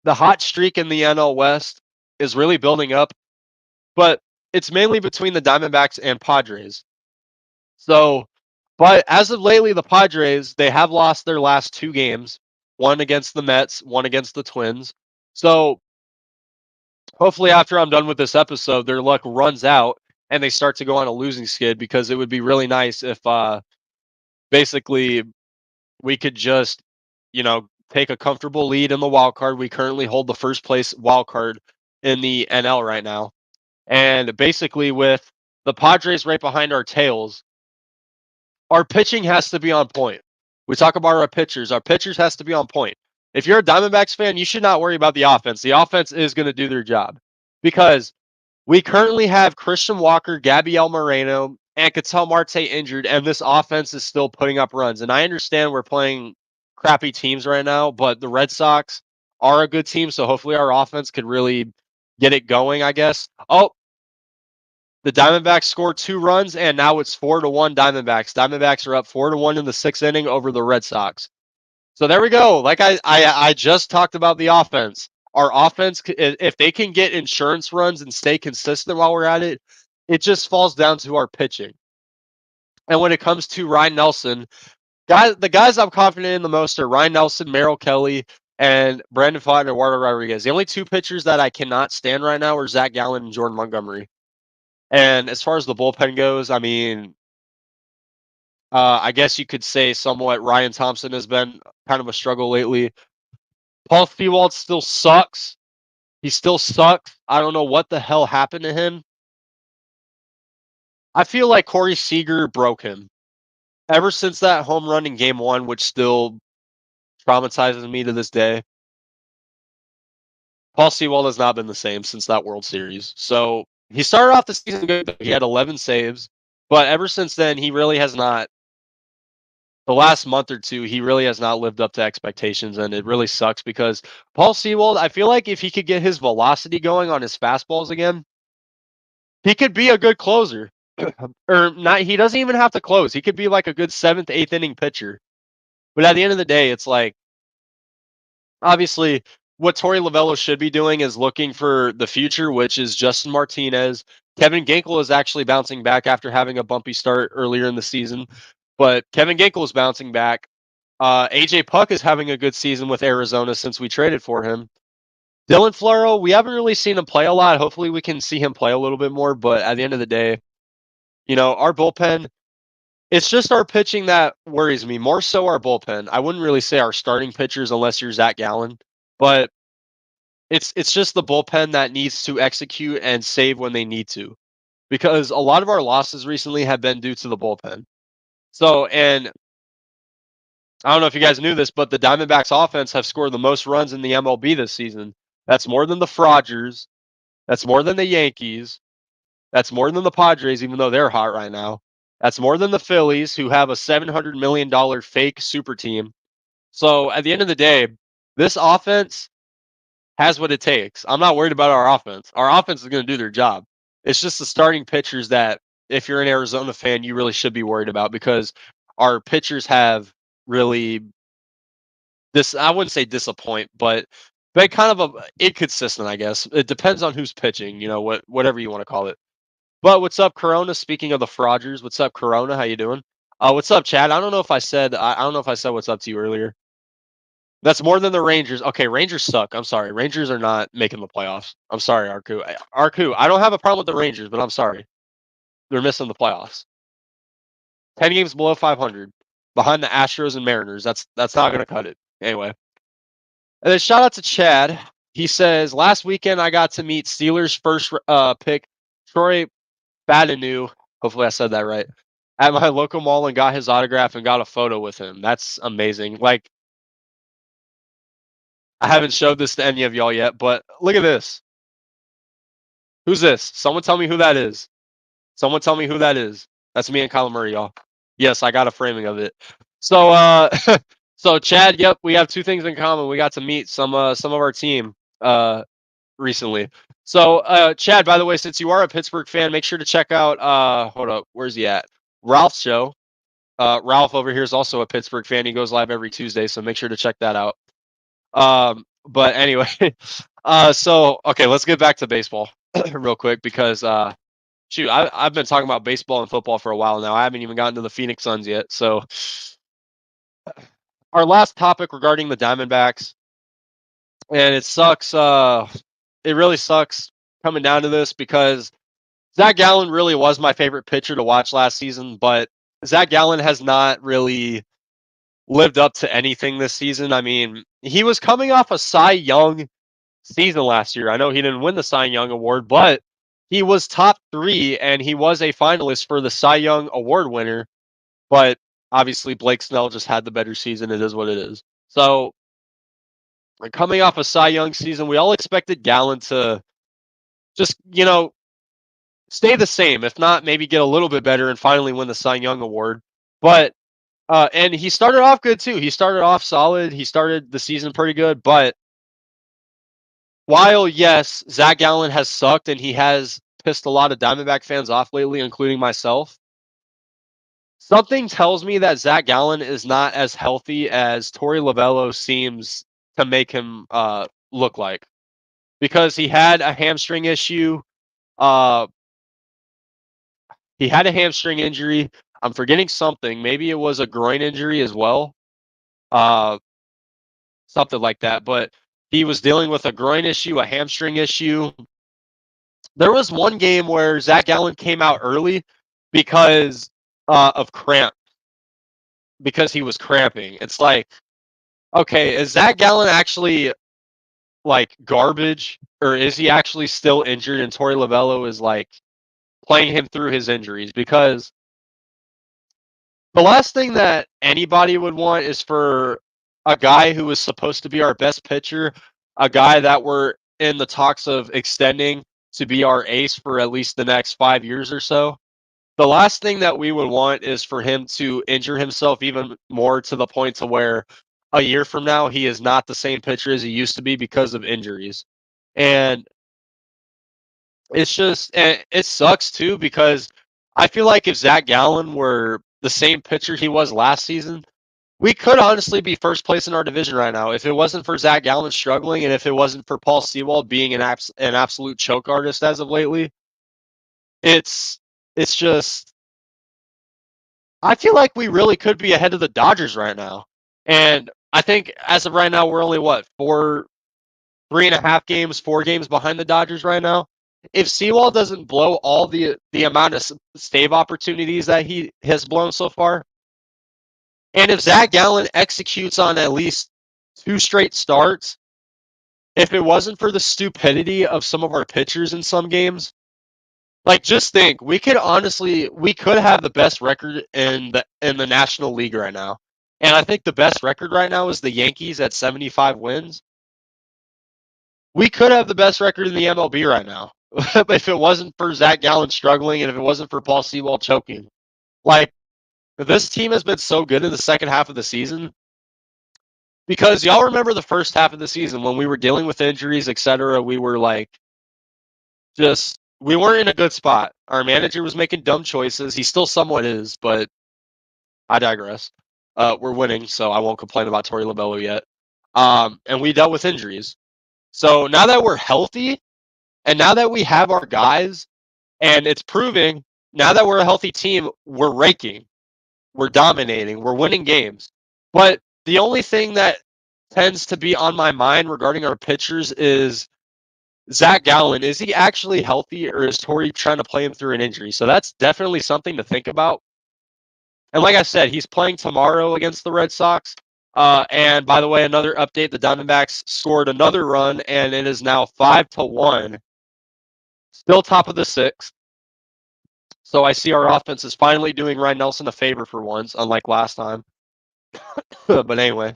the hot streak in the NL West is really building up, but it's mainly between the Diamondbacks and Padres. So, but as of lately, the Padres, they have lost their last two games, one against the Mets, one against the Twins. So hopefully after I'm done with this episode, their luck runs out and they start to go on a losing skid, because it would be really nice if basically we could just, take a comfortable lead in the wild card. We currently hold the first place wild card in the NL right now. And basically with the Padres right behind our tails, our pitching has to be on point. We talk about our pitchers. Our pitchers has to be on point. If you're a Diamondbacks fan, you should not worry about the offense. The offense is going to do their job, because we currently have Christian Walker, Gabriel Moreno, and Ketel Marte injured, and this offense is still putting up runs. And I understand we're playing crappy teams right now, but the Red Sox are a good team, so hopefully our offense could really get it going, I guess. Oh, the Diamondbacks scored 2 runs, and now it's 4-1 Diamondbacks. Diamondbacks are up 4-1 in the 6th inning over the Red Sox. So there we go. Like I just talked about the offense. Our offense, if they can get insurance runs and stay consistent while we're at it, it just falls down to our pitching. And when it comes to Ryan Nelson, the guys I'm confident in the most are Ryan Nelson, Merrill Kelly, and Brandon Pfaadt and Eduardo Rodriguez. The only 2 pitchers that I cannot stand right now are Zach Gallen and Jordan Montgomery. And as far as the bullpen goes, I mean, I guess you could say somewhat Ryan Thompson has been kind of a struggle lately. Paul Fewald still sucks. He still sucks. I don't know what the hell happened to him. I feel like Corey Seager broke him. Ever since that home run in game 1, which still traumatizes me to this day. Paul Sewald has not been the same since that World Series. So he started off the season good. He had 11 saves, but ever since then, he really has not. The last month or two, he really has not lived up to expectations, and it really sucks because Paul Sewald, I feel like if he could get his velocity going on his fastballs again, he could be a good closer. Or not, he doesn't even have to close. He could be like a good seventh, eighth inning pitcher. But at the end of the day, it's like obviously what Torey Lovello should be doing is looking for the future, which is Justin Martinez. Kevin Ginkel is actually bouncing back after having a bumpy start earlier in the season, but Kevin Ginkel is bouncing back. AJ Puck is having a good season with Arizona since we traded for him. Dylan Floro, we haven't really seen him play a lot. Hopefully, we can see him play a little bit more. But at the end of the day, our bullpen, it's just our pitching that worries me. More so our bullpen. I wouldn't really say our starting pitchers unless you're Zach Gallen. But it's just the bullpen that needs to execute and save when they need to. Because a lot of our losses recently have been due to the bullpen. So, and I don't know if you guys knew this, but the Diamondbacks offense have scored the most runs in the MLB this season. That's more than the Frogers. That's more than the Yankees. That's more than the Padres, even though they're hot right now. That's more than the Phillies, who have a $700 million fake super team. So at the end of the day, this offense has what it takes. I'm not worried about our offense. Our offense is going to do their job. It's just the starting pitchers that, if you're an Arizona fan, you really should be worried about because our pitchers have really I wouldn't say disappoint, but they kind of inconsistent, I guess. It depends on who's pitching, whatever you want to call it. But what's up, Corona? Speaking of the Frogers, what's up, Corona? How you doing? What's up, Chad? I don't know if I said what's up to you earlier. That's more than the Rangers. Okay, Rangers suck. I'm sorry. Rangers are not making the playoffs. I'm sorry, Arku. Arku, I don't have a problem with the Rangers, but I'm sorry. They're missing the playoffs. 10 games below 500, behind the Astros and Mariners. That's not going to cut it. Anyway. And then shout out to Chad. He says, last weekend I got to meet Steelers first pick, Troy Badenu. Hopefully I said that right. At my local mall and got his autograph and got a photo with him. That's amazing. Like, I haven't showed this to any of y'all yet, but look at this. Who's this? Someone tell me who that is. Someone tell me who that is. That's me and Kyler Murray, y'all. Yes, I got a framing of it. So, so Chad, yep, we have two things in common. We got to meet some of our team recently. So, Chad, by the way, since you are a Pittsburgh fan, make sure to check out hold up, where's he at? Ralph's show. Ralph over here is also a Pittsburgh fan. He goes live every Tuesday, so make sure to check that out. But anyway, so okay, let's get back to baseball real quick because shoot, I've been talking about baseball and football for a while now. I haven't even gotten to the Phoenix Suns yet. So our last topic regarding the Diamondbacks, and it sucks. It really sucks coming down to this because Zach Gallen really was my favorite pitcher to watch last season, but Zach Gallen has not really lived up to anything this season. I mean, he was coming off a Cy Young season last year. I know he didn't win the Cy Young award, but he was top 3 and he was a finalist for the Cy Young award winner. But obviously Blake Snell just had the better season. It is what it is. So coming off a Cy Young season, we all expected Gallen to just, stay the same. If not, maybe get a little bit better and finally win the Cy Young award. But and he started off good too. He started off solid. He started the season pretty good. But while, yes, Zach Gallen has sucked and he has pissed a lot of Diamondback fans off lately, including myself, something tells me that Zach Gallen is not as healthy as Torey Lovello seems to make him look like. Because he had a hamstring issue. He had a hamstring injury. I'm forgetting something. Maybe it was a groin injury as well. Something like that. But he was dealing with a groin issue, a hamstring issue. There was one game where Zach Gallen came out early because of cramp. Because he was cramping. It's like, okay, is Zach Gallen actually like garbage? Or is he actually still injured and Torey Lovello is like playing him through his injuries? Because the last thing that anybody would want is for a guy who was supposed to be our best pitcher, a guy that we're in the talks of extending to be our ace for at least the next 5 years or so. The last thing that we would want is for him to injure himself even more to the point to where a year from now he is not the same pitcher as he used to be because of injuries. And it sucks too because I feel like if Zach Gallen were the same pitcher he was last season, we could honestly be first place in our division right now. If it wasn't for Zach Gallen struggling and if it wasn't for Paul Sewald being an absolute choke artist as of lately, it's just I feel like we really could be ahead of the Dodgers right now. And I think as of right now, we're only what, 3.5 games, 4 games behind the Dodgers right now. If Sewald doesn't blow all the amount of save opportunities that he has blown so far, and if Zach Gallen executes on at least 2 straight starts, if it wasn't for the stupidity of some of our pitchers in some games, like just think, we could have the best record in the National League right now. And I think the best record right now is the Yankees at 75 wins. We could have the best record in the MLB right now if it wasn't for Zach Gallen struggling and if it wasn't for Paul Sewald choking. Like, this team has been so good in the second half of the season because y'all remember the first half of the season when we were dealing with injuries, etc. We were like, we weren't in a good spot. Our manager was making dumb choices. He still somewhat is, but I digress. We're winning, so I won't complain about Torey Lobello yet. And we dealt with injuries. So now that we're healthy, and now that we have our guys, and it's proving, now that we're a healthy team, we're raking. We're dominating. We're winning games. But the only thing that tends to be on my mind regarding our pitchers is Zach Gallen. Is he actually healthy, or is Torey trying to play him through an injury? So that's definitely something to think about. And like I said, he's playing tomorrow against the Red Sox. And by the way, another update, the Diamondbacks scored another run, and it is now 5-1. Still top of the 6th. So I see our offense is finally doing Ryan Nelson a favor for once, unlike last time. But anyway,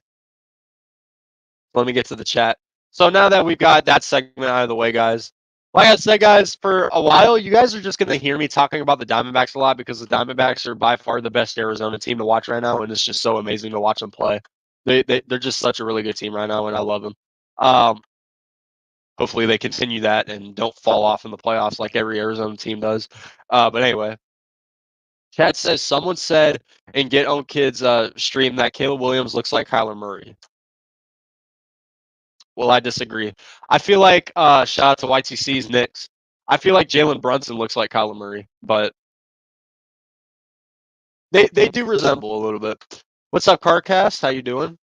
let me get to the chat. So now that we've got that segment out of the way, guys, like I said, guys, for a while, you guys are just going to hear me talking about the Diamondbacks a lot because the Diamondbacks are by far the best Arizona team to watch right now, and it's just so amazing to watch them play. They're just such a really good team right now, and I love them. Hopefully they continue that and don't fall off in the playoffs like every Arizona team does. But anyway, chat says, someone said in Get Own Kids stream that Caleb Williams looks like Kyler Murray. Well, I disagree. I feel like, shout out to YTC's Knicks, I feel like Jalen Brunson looks like Kyler Murray, but they do resemble a little bit. What's up, Carcast? How you doing?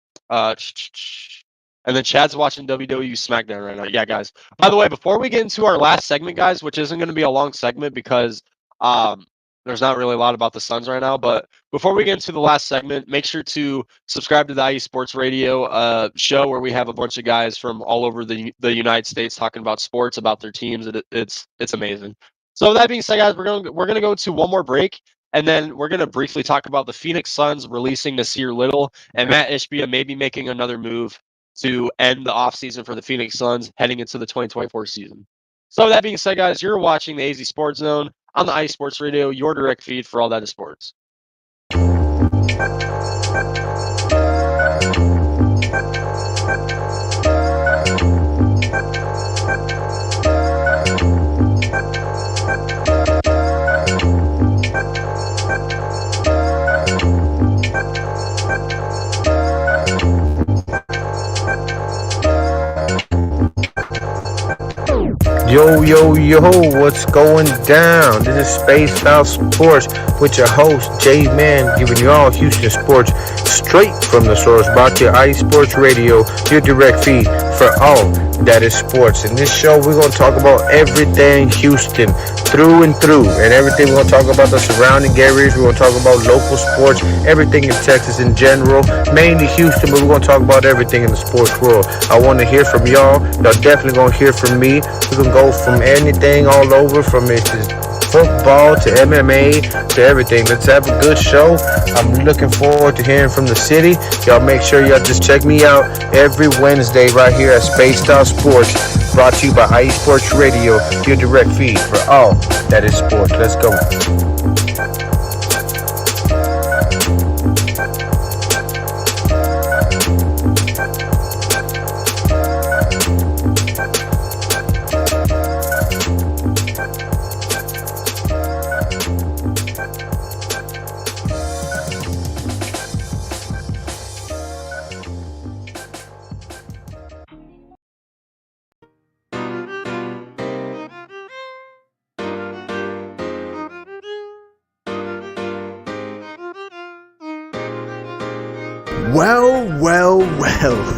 And then Chad's watching WWE SmackDown right now. Yeah, guys. By the way, before we get into our last segment, guys, which isn't going to be a long segment because there's not really a lot about the Suns right now, but before we get into the last segment, make sure to subscribe to the IE Sports Radio show where we have a bunch of guys from all over the United States talking about sports, about their teams. It's amazing. So with that being said, guys, we're gonna go into one more break, and then we're gonna briefly talk about the Phoenix Suns releasing Nasir Little and Matt Ishbia maybe making another move to end the offseason for the Phoenix Suns heading into the 2024 season. So with that being said, guys, you're watching the AZ Sports Zone on the IE Sports Radio, your direct feed for all that is sports. Yo, what's going down? This is Spaced Out Sports with your host, J-Man, giving you all Houston sports straight from the source, brought to you IE Sports Radio, your direct feed for all that is sports. In this show, we're going to talk about everything Houston, through and through, and everything. We're going to talk about the surrounding areas. We're going to talk about local sports, everything in Texas in general, mainly Houston, but we're going to talk about everything in the sports world. I want to hear from y'all. Y'all definitely going to hear from me. We're going to go from anything all over, from it's football to MMA to everything. Let's have a good show. I'm looking forward to hearing from the city. Y'all make sure y'all just check me out every Wednesday right here at Spaced Out Sports, brought to you by iSports Radio, your direct feed for all that is sports. Let's go. Well,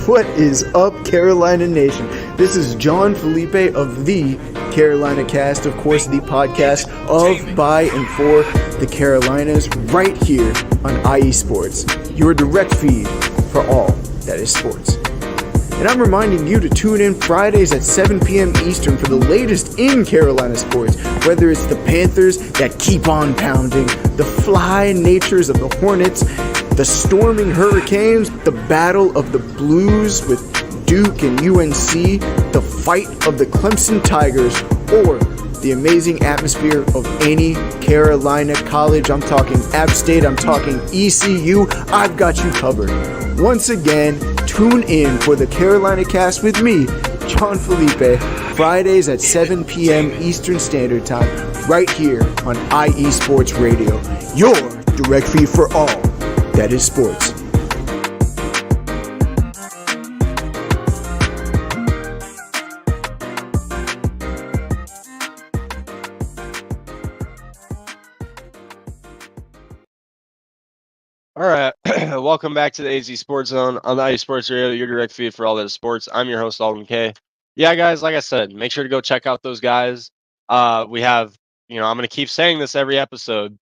what is up, Carolina Nation? This is John Felipe of the Carolina Cast, of course, the podcast of, by, and for the Carolinas, right here on IE Sports, your direct feed for all that is sports. And I'm reminding you to tune in Fridays at 7 p.m. Eastern for the latest in Carolina sports, whether it's the Panthers that keep on pounding, the fly natures of the Hornets, the storming Hurricanes, the battle of the Blues with Duke and UNC, the fight of the Clemson Tigers, or the amazing atmosphere of any Carolina college. I'm talking App State, I'm talking ECU. I've got you covered. Once again, tune in for the Carolina Cast with me, John Felipe, Fridays at 7 p.m. Eastern Standard Time, right here on IE Sports Radio, your direct feed for all that is sports. All right, welcome back to the AZ Sports Zone on the IE Sports Radio, your direct feed for all that is sports. I'm your host, Alden K. Yeah, guys, like I said, make sure to go check out those guys. We have, I'm going to keep saying this every episode.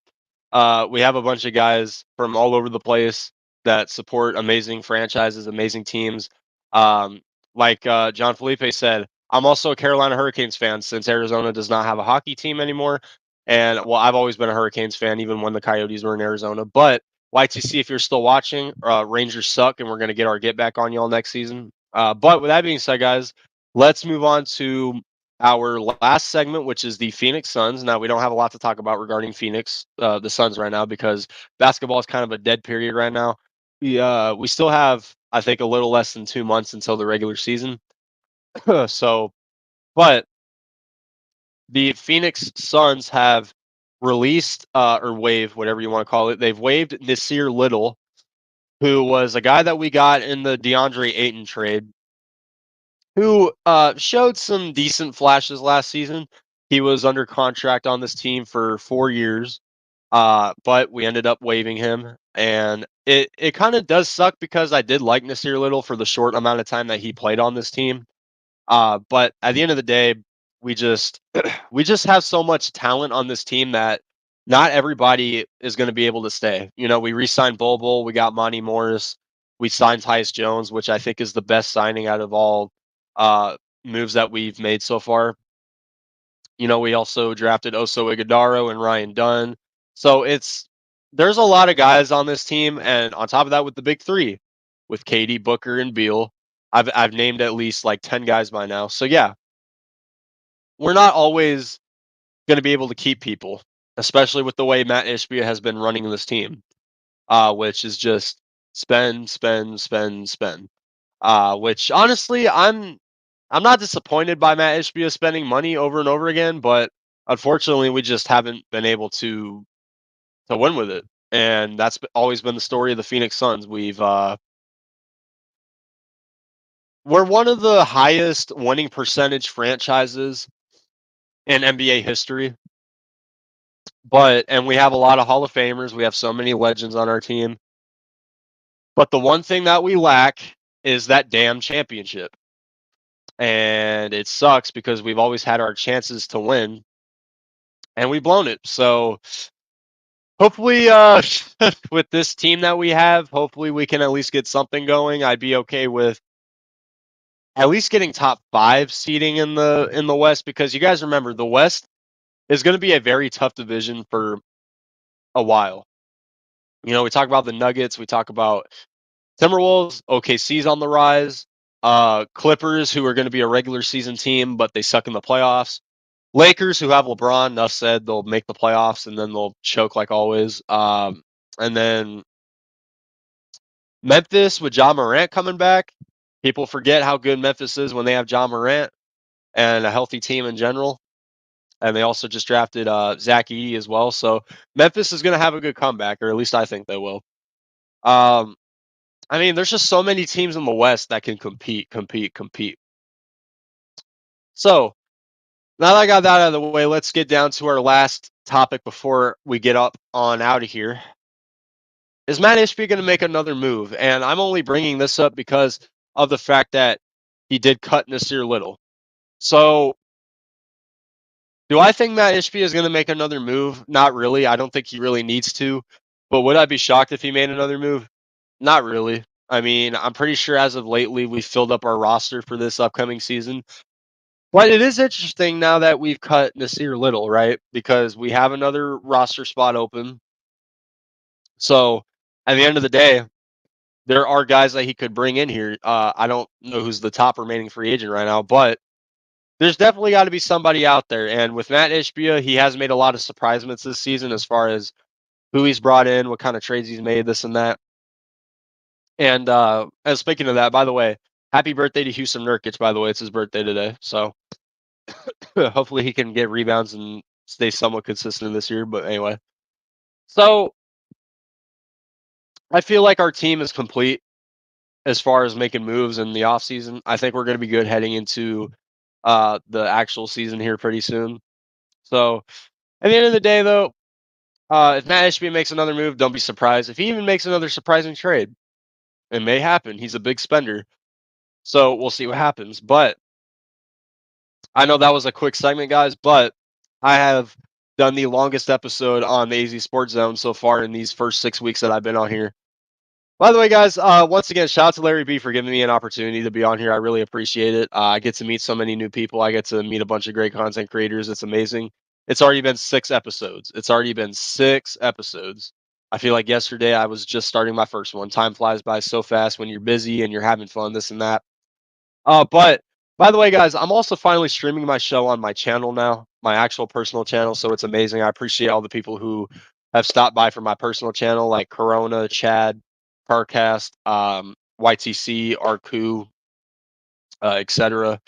We have a bunch of guys from all over the place that support amazing franchises, amazing teams. Like John Felipe said, I'm also a Carolina Hurricanes fan since Arizona does not have a hockey team anymore. And, well, I've always been a Hurricanes fan, even when the Coyotes were in Arizona. But YTC, if you're still watching, Rangers suck, and we're going to get our get back on y'all next season. But with that being said, guys, let's move on to our last segment, which is the Phoenix Suns. Now, we don't have a lot to talk about regarding Phoenix, the Suns right now, because basketball is kind of a dead period right now. We still have, I think, a little less than 2 months until the regular season. So, but the Phoenix Suns have released or waived, whatever you want to call it. They've waived Nasir Little, who was a guy that we got in the DeAndre Ayton trade, who showed some decent flashes last season. He was under contract on this team for 4 years, but we ended up waiving him. And it kind of does suck because I did like Nasir Little for the short amount of time that he played on this team. But at the end of the day, we just we just have so much talent on this team that not everybody is going to be able to stay. We re-signed Bol, we got Monty Morris, we signed Tyus Jones, which I think is the best signing out of all moves that we've made so far. We also drafted Oso Iguodaro and Ryan Dunn. So there's a lot of guys on this team, and on top of that, with the big three, with KD, Booker, and Beal, I've named at least like 10 guys by now. So yeah, we're not always going to be able to keep people, especially with the way Matt Ishbia has been running this team, which is just spend, spend, spend, spend. Which honestly, I'm not disappointed by Matt Ishbia spending money over and over again, but unfortunately, we just haven't been able to win with it, and that's always been the story of the Phoenix Suns. We're one of the highest winning percentage franchises in NBA history, and we have a lot of Hall of Famers. We have so many legends on our team, but the one thing that we lack is that damn championship. And it sucks because we've always had our chances to win, and we've blown it. So hopefully, with this team that we have, hopefully we can at least get something going. I'd be okay with at least getting top 5 seeding in the West, because you guys remember the West is going to be a very tough division for a while. We talk about the Nuggets, we talk about Timberwolves, OKC's on the rise, Clippers, who are going to be a regular season team, but they suck in the playoffs. Lakers, who have LeBron, enough said, they'll make the playoffs and then they'll choke like always. And then Memphis with Ja Morant coming back. People forget how good Memphis is when they have Ja Morant and a healthy team in general. And they also just drafted Zach Edey as well. So Memphis is going to have a good comeback, or at least I think they will. There's just so many teams in the West that can compete. So now that I got that out of the way, let's get down to our last topic before we get up on out of here. Is Matt Ishbia going to make another move? And I'm only bringing this up because of the fact that he did cut Nasir Little. So do I think Matt Ishbia is going to make another move? Not really. I don't think he really needs to. But would I be shocked if he made another move? Not really. I'm pretty sure as of lately we filled up our roster for this upcoming season. But it is interesting now that we've cut Nasir Little, right? Because we have another roster spot open. So at the end of the day, there are guys that he could bring in here. I don't know who's the top remaining free agent right now, but there's definitely got to be somebody out there. And with Matt Ishbia, he has made a lot of surprisements this season as far as who he's brought in, what kind of trades he's made, this and that. And speaking of that, by the way, happy birthday to Houston Nurkic, by the way. It's his birthday today. So hopefully he can get rebounds and stay somewhat consistent this year. But anyway, so I feel like our team is complete as far as making moves in the offseason. I think we're going to be good heading into the actual season here pretty soon. So at the end of the day, though, if Matt Ishbia makes another move, don't be surprised. If he even makes another surprising trade, it may happen. He's a big spender. So we'll see what happens. But I know that was a quick segment, guys, but I have done the longest episode on the AZ Sports Zone so far in these first 6 weeks that I've been on here. By the way, guys, once again, shout out to Larry B for giving me an opportunity to be on here. I really appreciate it. I get to meet so many new people. I get to meet a bunch of great content creators. It's amazing. It's already been 6 episodes. I feel like yesterday I was just starting my first one. Time flies by so fast when you're busy and you're having fun, this and that. But by the way, guys, I'm also finally streaming my show on my channel now, my actual personal channel. So it's amazing. I appreciate all the people who have stopped by for my personal channel, like Corona, Chad, Carcast, YTC, Arku, etc.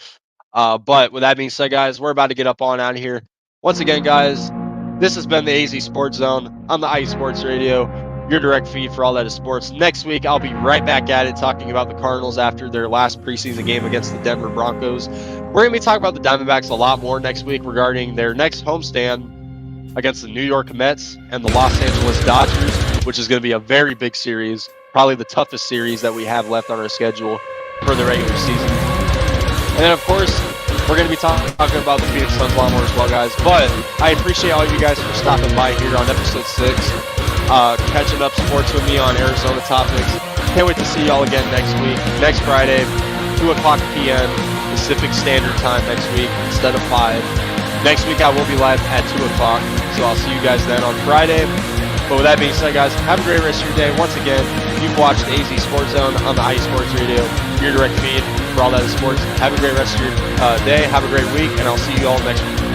But with that being said, guys, we're about to get up on out of here. Once again, guys, this has been the AZ Sports Zone on the IE Sports Radio, your direct feed for all that is sports. Next week, I'll be right back at it talking about the Cardinals after their last preseason game against the Denver Broncos. We're going to be talking about the Diamondbacks a lot more next week regarding their next homestand against the New York Mets and the Los Angeles Dodgers, which is going to be a very big series, probably the toughest series that we have left on our schedule for the regular season. And then, of course, we're going to be talking about the Phoenix Suns a lot more as well, guys. But I appreciate all of you guys for stopping by here on episode 6, catching up sports with me on Arizona topics. Can't wait to see y'all again next week, next Friday, 2 o'clock p.m. Pacific Standard Time next week instead of 5. Next week I will be live at 2 o'clock, so I'll see you guys then on Friday. But with that being said, guys, have a great rest of your day. Once again, you've watched the AZ Sports Zone on the IE Sports Radio, your direct feed for all that is sports. Have a great rest of your day. Have a great week, and I'll see you all next week.